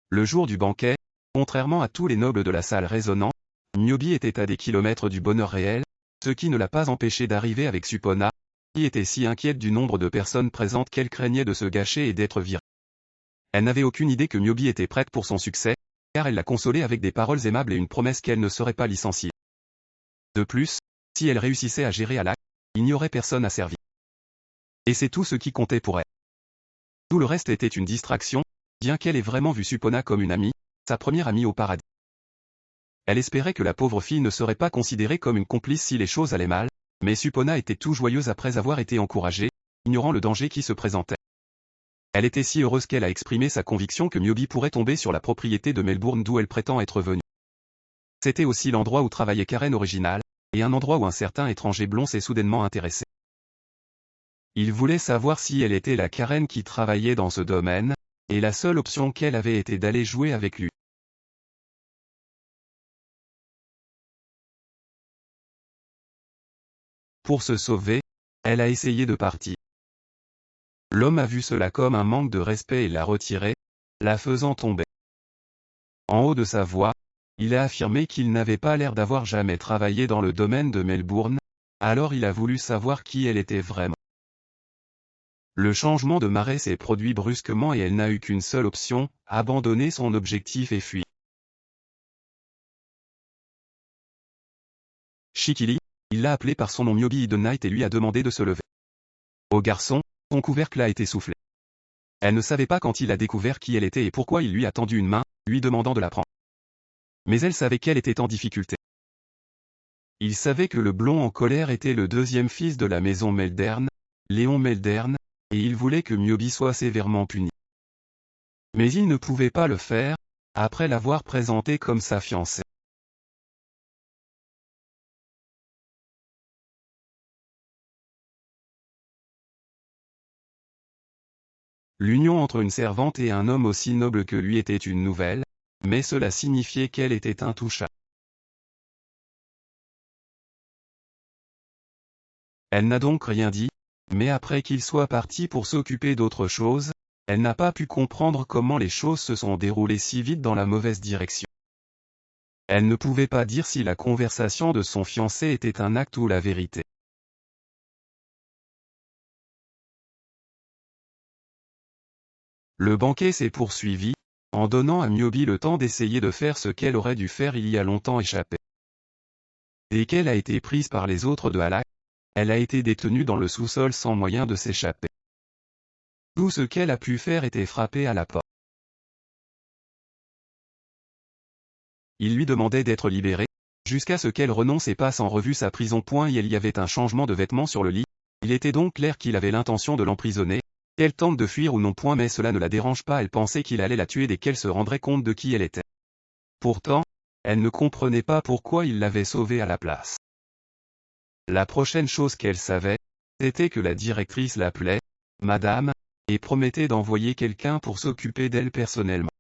Le jour du banquet, contrairement à tous les nobles de la salle résonnante, Niobe était à des kilomètres du bonheur réel, ce qui ne l'a pas empêché d'arriver avec Sapona, qui était si inquiète du nombre de personnes présentes qu'elle craignait de se gâcher et d'être virée. Elle n'avait aucune idée que Niobe était prête pour son succès, car elle l'a consolée avec des paroles aimables et une promesse qu'elle ne serait pas licenciée. De plus, si elle réussissait à gérer Alec, il n'y aurait personne à servir. Et c'est tout ce qui comptait pour elle. Tout le reste était une distraction, bien qu'elle ait vraiment vu Supona comme une amie, sa première amie au paradis. Elle espérait que la pauvre fille ne serait pas considérée comme une complice si les choses allaient mal, mais Supona était tout joyeuse après avoir été encouragée, ignorant le danger qui se présentait. Elle était si heureuse qu'elle a exprimé sa conviction que Myobi pourrait tomber sur la propriété de Melbourne d'où elle prétend être venue. C'était aussi l'endroit où travaillait Karen originale, et un endroit où un certain étranger blond s'est soudainement intéressé. Il voulait savoir si elle était la Karen qui travaillait dans ce domaine, et la seule option qu'elle avait était d'aller jouer avec lui. Pour se sauver, elle a essayé de partir. L'homme a vu cela comme un manque de respect et l'a retirée, la faisant tomber. En haut de sa voix, il a affirmé qu'il n'avait pas l'air d'avoir jamais travaillé dans le domaine de Melbourne, alors il a voulu savoir qui elle était vraiment. Le changement de marée s'est produit brusquement et elle n'a eu qu'une seule option, abandonner son objectif et fuir. Shikili, il l'a appelé par son nom Myobi de Night et lui a demandé de se lever. Au garçon, son couvercle a été soufflé. Elle ne savait pas quand il a découvert qui elle était et pourquoi il lui a tendu une main, lui demandant de la prendre. Mais elle savait qu'elle était en difficulté. Il savait que le blond en colère était le deuxième fils de la maison Meldern, Léon Meldern, et il voulait que Myobi soit sévèrement puni. Mais il ne pouvait pas le faire, après l'avoir présenté comme sa fiancée. L'union entre une servante et un homme aussi noble que lui était une nouvelle, mais cela signifiait qu'elle était intouchable. Elle n'a donc rien dit, mais après qu'il soit parti pour s'occuper d'autre chose, elle n'a pas pu comprendre comment les choses se sont déroulées si vite dans la mauvaise direction. Elle ne pouvait pas dire si la conversation de son fiancé était un acte ou la vérité. Le banquet s'est poursuivi, en donnant à Myobi le temps d'essayer de faire ce qu'elle aurait dû faire il y a longtemps échappé. Dès qu'elle a été prise par les autres de Halak, elle a été détenue dans le sous-sol sans moyen de s'échapper. Tout ce qu'elle a pu faire était frapper à la porte. Il lui demandait d'être libérée, jusqu'à ce qu'elle renonce et passe en revue sa prison. Il y avait un changement de vêtements sur le lit, il était donc clair qu'il avait l'intention de l'emprisonner, qu'elle tente de fuir ou non. Mais cela ne la dérange pas, elle pensait qu'il allait la tuer dès qu'elle se rendrait compte de qui elle était. Pourtant, elle ne comprenait pas pourquoi il l'avait sauvée à la place. La prochaine chose qu'elle savait, c'était que la directrice l'appelait « Madame », et promettait d'envoyer quelqu'un pour s'occuper d'elle personnellement.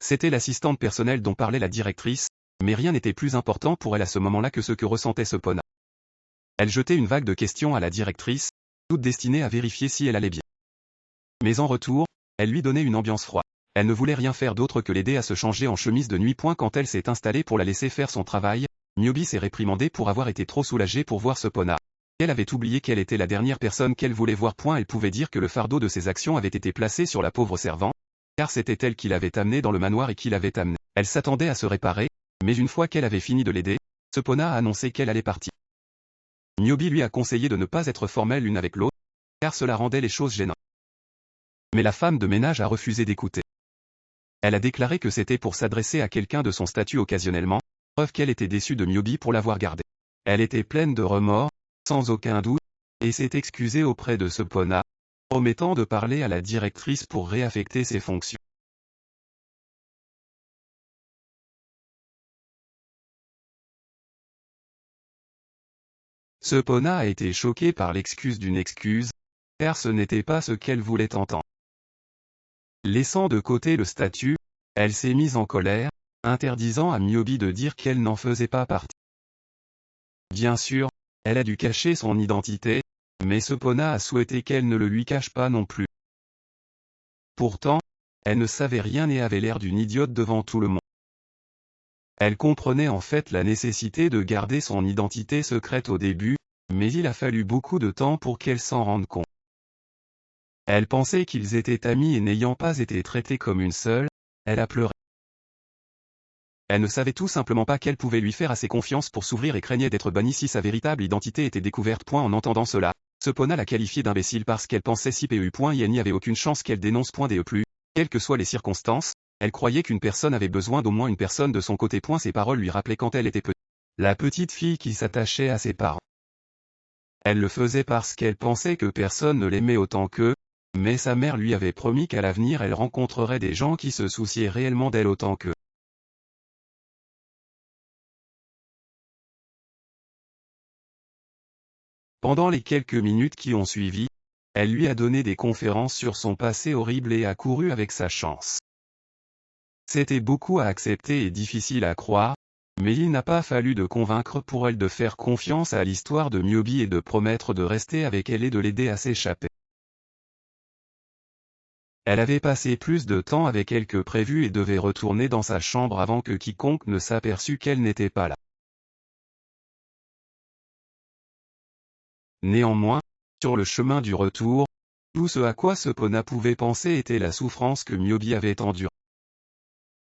C'était l'assistante personnelle dont parlait la directrice, mais rien n'était plus important pour elle à ce moment-là que ce que ressentait Supona. Elle jetait une vague de questions à la directrice, toutes destinées à vérifier si elle allait bien. Mais en retour, elle lui donnait une ambiance froide. Elle ne voulait rien faire d'autre que l'aider à se changer en chemise de nuit. Quand elle s'est installée pour la laisser faire son travail, Myobi s'est réprimandée pour avoir été trop soulagée pour voir Supona. Elle avait oublié qu'elle était la dernière personne qu'elle voulait voir. Elle pouvait dire que le fardeau de ses actions avait été placé sur la pauvre servante, car c'était elle qui l'avait amenée dans le manoir et qui l'avait amenée. Elle s'attendait à se réparer, mais une fois qu'elle avait fini de l'aider, Supona a annoncé qu'elle allait partir. Myobi lui a conseillé de ne pas être formelle l'une avec l'autre, car cela rendait les choses gênantes. Mais la femme de ménage a refusé d'écouter. Elle a déclaré que c'était pour s'adresser à quelqu'un de son statut occasionnellement, preuve qu'elle était déçue de Myobi pour l'avoir gardée. Elle était pleine de remords, sans aucun doute, et s'est excusée auprès de Supona, promettant de parler à la directrice pour réaffecter ses fonctions. Supona a été choquée par l'excuse d'une excuse, car ce n'était pas ce qu'elle voulait entendre. Laissant de côté le statut, elle s'est mise en colère, interdisant à Myobi de dire qu'elle n'en faisait pas partie. Bien sûr, elle a dû cacher son identité, mais Supona a souhaité qu'elle ne le lui cache pas non plus. Pourtant, elle ne savait rien et avait l'air d'une idiote devant tout le monde. Elle comprenait en fait la nécessité de garder son identité secrète au début, mais il a fallu beaucoup de temps pour qu'elle s'en rende compte. Elle pensait qu'ils étaient amis et n'ayant pas été traités comme une seule, elle a pleuré. Elle ne savait tout simplement pas qu'elle pouvait lui faire assez confiance pour s'ouvrir et craignait d'être bannie si sa véritable identité était découverte. En entendant cela, Sepona la qualifiait d'imbécile parce qu'elle pensait si PU. Il n'y avait aucune chance qu'elle dénonce. Des plus, quelles que soient les circonstances, elle croyait qu'une personne avait besoin d'au moins une personne de son côté. Ses paroles lui rappelaient quand elle était petite. La petite fille qui s'attachait à ses parents. Elle le faisait parce qu'elle pensait que personne ne l'aimait autant qu'eux, mais sa mère lui avait promis qu'à l'avenir elle rencontrerait des gens qui se souciaient réellement d'elle autant qu'eux. Pendant les quelques minutes qui ont suivi, elle lui a donné des conférences sur son passé horrible et a couru avec sa chance. C'était beaucoup à accepter et difficile à croire, mais il n'a pas fallu de convaincre pour elle de faire confiance à l'histoire de Myobi et de promettre de rester avec elle et de l'aider à s'échapper. Elle avait passé plus de temps avec elle que prévu et devait retourner dans sa chambre avant que quiconque ne s'aperçût qu'elle n'était pas là. Néanmoins, sur le chemin du retour, tout ce à quoi Sepona pouvait penser était la souffrance que Myobi avait endurée.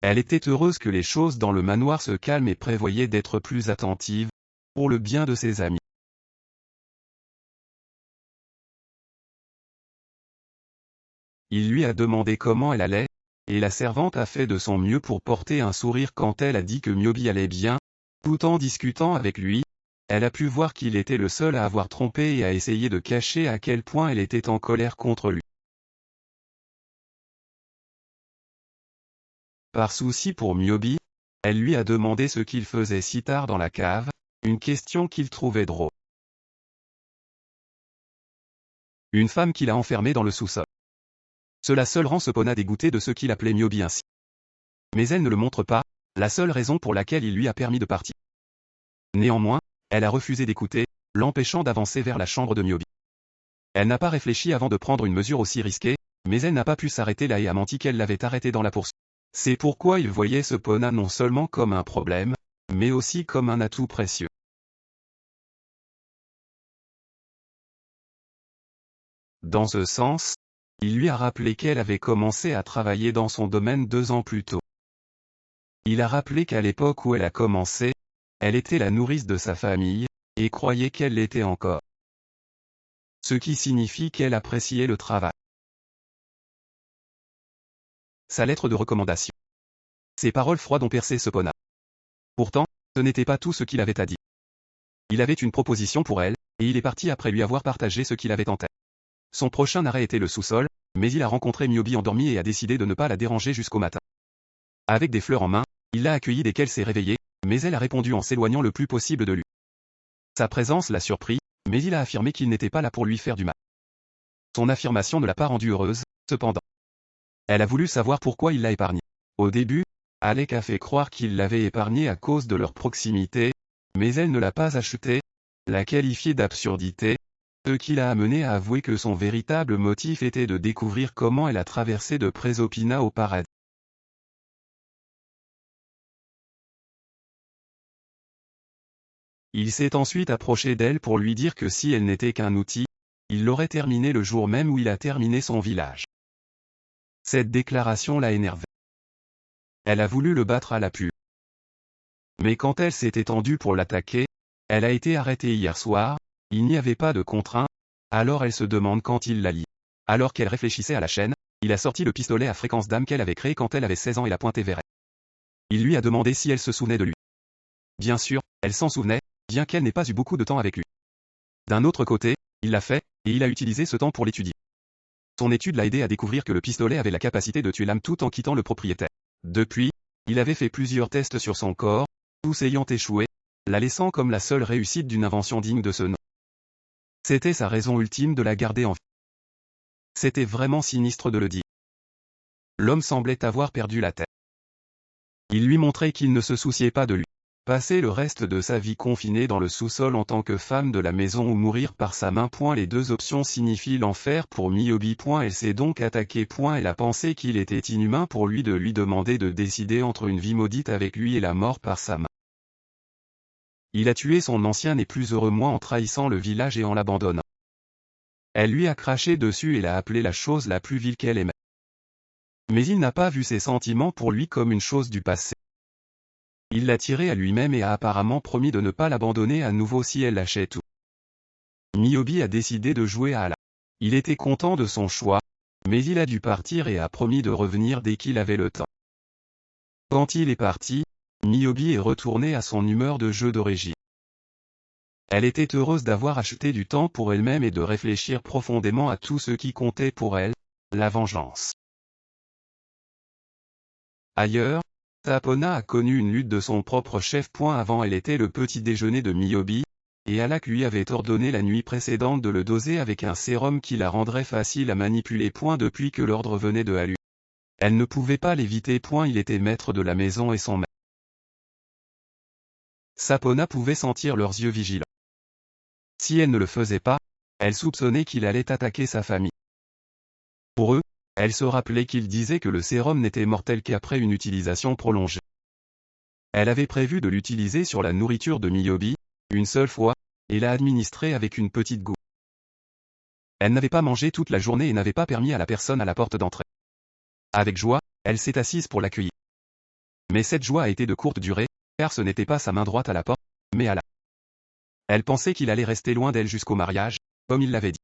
Elle était heureuse que les choses dans le manoir se calment et prévoyait d'être plus attentive, pour le bien de ses amis. Il lui a demandé comment elle allait, et la servante a fait de son mieux pour porter un sourire quand elle a dit que Myobi allait bien. Tout en discutant avec lui, elle a pu voir qu'il était le seul à avoir trompé et à essayer de cacher à quel point elle était en colère contre lui. Par souci pour Myobi, elle lui a demandé ce qu'il faisait si tard dans la cave, une question qu'il trouvait drôle. Une femme qu'il a enfermée dans le sous-sol. Cela seul rend Sepona dégoûté de ce qu'il appelait Myobi ainsi. Mais elle ne le montre pas, la seule raison pour laquelle il lui a permis de partir. Néanmoins, elle a refusé d'écouter, l'empêchant d'avancer vers la chambre de Myobi. Elle n'a pas réfléchi avant de prendre une mesure aussi risquée, mais elle n'a pas pu s'arrêter là et a menti qu'elle l'avait arrêté dans la poursuite. C'est pourquoi il voyait Sepona non seulement comme un problème, mais aussi comme un atout précieux. Dans ce sens, il lui a rappelé qu'elle avait commencé à travailler dans son domaine 2 ans plus tôt. Il a rappelé qu'à l'époque où elle a commencé, elle était la nourrice de sa famille, et croyait qu'elle l'était encore. Ce qui signifie qu'elle appréciait le travail. Sa lettre de recommandation. Ses paroles froides ont percé Sepona. Pourtant, ce n'était pas tout ce qu'il avait à dire. Il avait une proposition pour elle, et il est parti après lui avoir partagé ce qu'il avait en tête. Son prochain arrêt était le sous-sol, mais il a rencontré Myobi endormie et a décidé de ne pas la déranger jusqu'au matin. Avec des fleurs en main, il l'a accueillie dès qu'elle s'est réveillée, mais elle a répondu en s'éloignant le plus possible de lui. Sa présence l'a surpris, mais il a affirmé qu'il n'était pas là pour lui faire du mal. Son affirmation ne l'a pas rendue heureuse, cependant. Elle a voulu savoir pourquoi il l'a épargnée. Au début, Alec a fait croire qu'il l'avait épargnée à cause de leur proximité, mais elle ne l'a pas achetée, l'a qualifiée d'absurdité, ce qui l'a amené à avouer que son véritable motif était de découvrir comment elle a traversé de Présopina au paradis. Il s'est ensuite approché d'elle pour lui dire que si elle n'était qu'un outil, il l'aurait terminé le jour même où il a terminé son village. Cette déclaration l'a énervé. Elle a voulu le battre à l'appui. Mais quand elle s'est étendue pour l'attaquer, elle a été arrêtée hier soir, il n'y avait pas de contrainte, alors elle se demande quand il la lit. Alors qu'elle réfléchissait à la chaîne, il a sorti le pistolet à fréquence d'âme qu'elle avait créé quand elle avait 16 ans et l'a pointé vers elle. Il lui a demandé si elle se souvenait de lui. Bien sûr, elle s'en souvenait, bien qu'elle n'ait pas eu beaucoup de temps avec lui. D'un autre côté, il l'a fait, et il a utilisé ce temps pour l'étudier. Son étude l'a aidé à découvrir que le pistolet avait la capacité de tuer l'âme tout en quittant le propriétaire. Depuis, il avait fait plusieurs tests sur son corps, tous ayant échoué, la laissant comme la seule réussite d'une invention digne de ce nom. C'était sa raison ultime de la garder en vie. C'était vraiment sinistre de le dire. L'homme semblait avoir perdu la tête. Il lui montrait qu'il ne se souciait pas de lui. Passer le reste de sa vie confinée dans le sous-sol en tant que femme de la maison ou mourir par sa main. Les deux options signifient l'enfer pour Myobi. Elle s'est donc attaquée. Elle a pensé qu'il était inhumain pour lui de lui demander de décider entre une vie maudite avec lui et la mort par sa main. Il a tué son ancien et plus heureux moi en trahissant le village et en l'abandonnant. Elle lui a craché dessus et l'a appelé la chose la plus vile qu'elle aimait. Mais il n'a pas vu ses sentiments pour lui comme une chose du passé. il l'a tirée à lui-même et a apparemment promis de ne pas l'abandonner à nouveau si elle lâchait tout. Niobe a décidé de jouer à Allah. Il était content de son choix, mais il a dû partir et a promis de revenir dès qu'il avait le temps. Quand il est parti, Niobe est retourné à son humeur de jeu d'origine. Elle était heureuse d'avoir acheté du temps pour elle-même et de réfléchir profondément à tout ce qui comptait pour elle, la vengeance. Ailleurs, Sapona a connu une lutte de son propre chef. Avant elle était le petit déjeuner de Niobe, et Alak lui avait ordonné la nuit précédente de le doser avec un sérum qui la rendrait facile à manipuler. Depuis que l'ordre venait de Alu. Elle ne pouvait pas l'éviter. Il était maître de la maison et son maître. Sapona pouvait sentir leurs yeux vigilants. Si elle ne le faisait pas, elle soupçonnait qu'il allait attaquer sa famille. Pour eux, elle se rappelait qu'il disait que le sérum n'était mortel qu'après une utilisation prolongée. Elle avait prévu de l'utiliser sur la nourriture de Niobe, une seule fois, et l'a administré avec une petite goutte. Elle n'avait pas mangé toute la journée et n'avait pas permis à la personne à la porte d'entrer. Avec joie, elle s'est assise pour l'accueillir. Mais cette joie a été de courte durée, car ce n'était pas sa main droite à la porte, mais à la. Elle pensait qu'il allait rester loin d'elle jusqu'au mariage, comme il l'avait dit.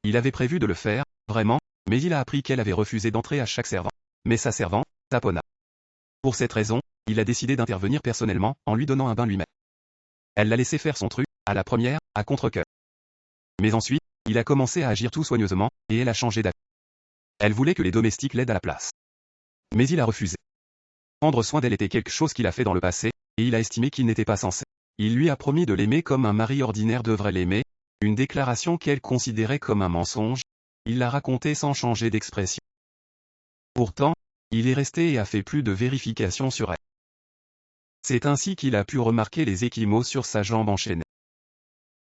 Il avait prévu de le faire, vraiment, mais il a appris qu'elle avait refusé d'entrer à chaque servant. Mais sa servante, Sapona. Pour cette raison, il a décidé d'intervenir personnellement, en lui donnant un bain lui-même. Elle l'a laissé faire son truc, à la première, à contre-cœur. Mais ensuite, il a commencé à agir tout soigneusement, et elle a changé d'avis. Elle voulait que les domestiques l'aident à la place. Mais il a refusé. Prendre soin d'elle était quelque chose qu'il a fait dans le passé, et il a estimé qu'il n'était pas censé. Il lui a promis de l'aimer comme un mari ordinaire devrait l'aimer, une déclaration qu'elle considérait comme un mensonge. Il l'a raconté sans changer d'expression. Pourtant, il est resté et a fait plus de vérifications sur elle. C'est ainsi qu'il a pu remarquer les échymoses sur sa jambe enchaînée.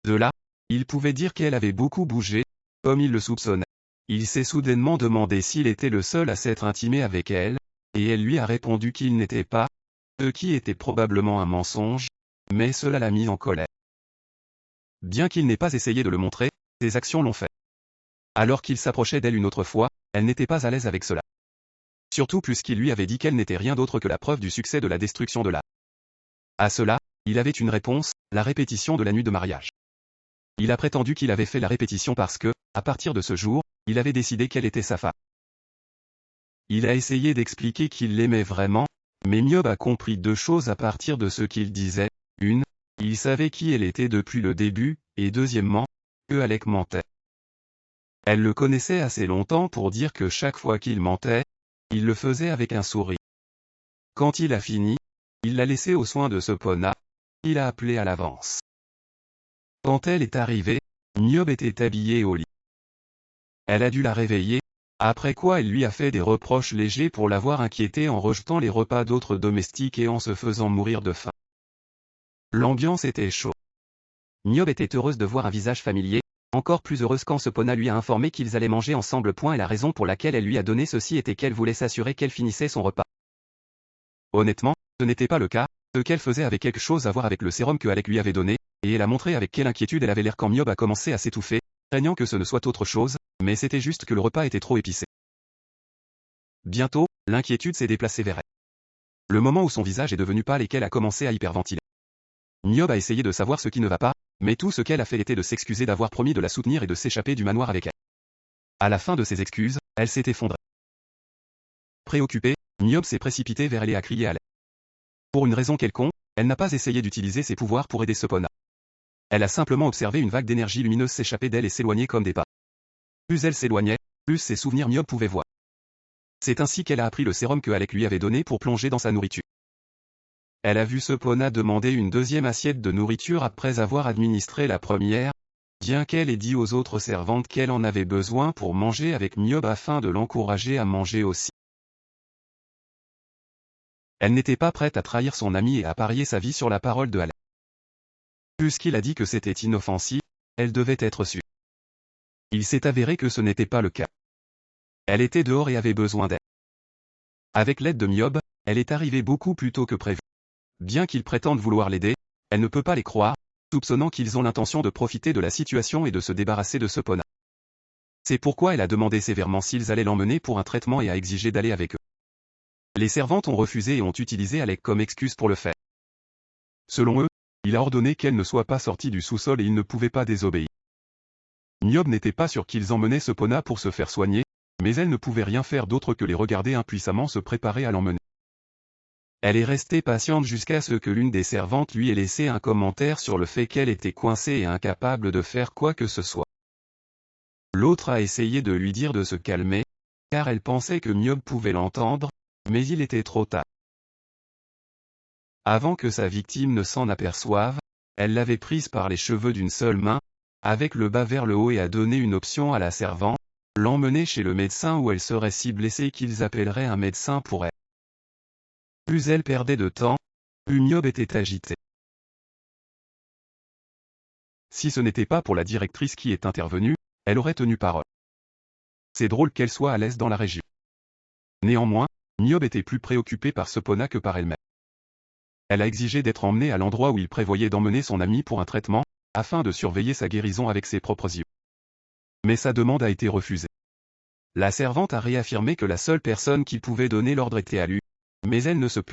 De là, il pouvait dire qu'elle avait beaucoup bougé, comme il le soupçonnait. Il s'est soudainement demandé s'il était le seul à s'être intimé avec elle, et elle lui a répondu qu'il n'était pas, ce qui était probablement un mensonge, mais cela l'a mis en colère. Bien qu'il n'ait pas essayé de le montrer, ses actions l'ont fait. Alors qu'il s'approchait d'elle une autre fois, elle n'était pas à l'aise avec cela. Surtout puisqu'il lui avait dit qu'elle n'était rien d'autre que la preuve du succès de la destruction de la. À cela, il avait une réponse, la répétition de la nuit de mariage. Il a prétendu qu'il avait fait la répétition parce que, à partir de ce jour, il avait décidé qu'elle était sa femme. Il a essayé d'expliquer qu'il l'aimait vraiment, mais Niobe a compris deux choses à partir de ce qu'il disait. Une, il savait qui elle était depuis le début, et deuxièmement, que Alek mentait. Elle le connaissait assez longtemps pour dire que chaque fois qu'il mentait, il le faisait avec un sourire. Quand il a fini, il l'a laissé aux soins de Sapona, il a appelé à l'avance. Quand elle est arrivée, Niobe était habillée au lit. Elle a dû la réveiller, après quoi elle lui a fait des reproches légers pour l'avoir inquiétée en rejetant les repas d'autres domestiques et en se faisant mourir de faim. L'ambiance était chaude. Niobe était heureuse de voir un visage familier, encore plus heureuse quand Sapona lui a informé qu'ils allaient manger ensemble. Et la raison pour laquelle elle lui a donné ceci était qu'elle voulait s'assurer qu'elle finissait son repas. Honnêtement, ce n'était pas le cas, ce qu'elle faisait avait quelque chose à voir avec le sérum que Alek lui avait donné, et elle a montré avec quelle inquiétude elle avait l'air quand Niobe a commencé à s'étouffer, craignant que ce ne soit autre chose, mais c'était juste que le repas était trop épicé. Bientôt, l'inquiétude s'est déplacée vers elle. Le moment où son visage est devenu pâle et qu'elle a commencé à hyperventiler. Niobe a essayé de savoir ce qui ne va pas, mais tout ce qu'elle a fait était de s'excuser d'avoir promis de la soutenir et de s'échapper du manoir avec elle. À la fin de ses excuses, elle s'est effondrée. Préoccupée, Niobe s'est précipité vers elle et a crié à l'aide. Pour une raison quelconque, elle n'a pas essayé d'utiliser ses pouvoirs pour aider Sapona. Elle a simplement observé une vague d'énergie lumineuse s'échapper d'elle et s'éloigner comme des pas. Plus elle s'éloignait, plus ses souvenirs Niobe pouvait voir. C'est ainsi qu'elle a appris le sérum que Alek lui avait donné pour plonger dans sa nourriture. Elle a vu Sapona demander une deuxième assiette de nourriture après avoir administré la première, bien qu'elle ait dit aux autres servantes qu'elle en avait besoin pour manger avec Niobe afin de l'encourager à manger aussi. Elle n'était pas prête à trahir son ami et à parier sa vie sur la parole de Alek. Puisqu'il a dit que c'était inoffensif, elle devait être sûre. Il s'est avéré que ce n'était pas le cas. Elle était dehors et avait besoin d'aide. Avec l'aide de Niobe, elle est arrivée beaucoup plus tôt que prévu. Bien qu'ils prétendent vouloir l'aider, elle ne peut pas les croire, soupçonnant qu'ils ont l'intention de profiter de la situation et de se débarrasser de Sapona. C'est pourquoi elle a demandé sévèrement s'ils allaient l'emmener pour un traitement et a exigé d'aller avec eux. Les servantes ont refusé et ont utilisé Alec comme excuse pour le faire. Selon eux, il a ordonné qu'elle ne soit pas sortie du sous-sol et il ne pouvait pas désobéir. Niobe n'était pas sûr qu'ils emmenaient ce Pona pour se faire soigner, mais elle ne pouvait rien faire d'autre que les regarder impuissamment se préparer à l'emmener. Elle est restée patiente jusqu'à ce que l'une des servantes lui ait laissé un commentaire sur le fait qu'elle était coincée et incapable de faire quoi que ce soit. L'autre a essayé de lui dire de se calmer, car elle pensait que Niobe pouvait l'entendre, mais il était trop tard. Avant que sa victime ne s'en aperçoive, elle l'avait prise par les cheveux d'une seule main, avec le bas vers le haut et a donné une option à la servante, l'emmener chez le médecin où elle serait si blessée qu'ils appelleraient un médecin pour elle. Plus elle perdait de temps, plus Niobe était agitée. Si ce n'était pas pour la directrice qui est intervenue, elle aurait tenu parole. C'est drôle qu'elle soit à l'aise dans la région. Néanmoins, Niobe était plus préoccupée par ce Pona que par elle-même. Elle a exigé d'être emmenée à l'endroit où il prévoyait d'emmener son ami pour un traitement, afin de surveiller sa guérison avec ses propres yeux. Mais sa demande a été refusée. La servante a réaffirmé que la seule personne qui pouvait donner l'ordre était à lui, mais elle ne se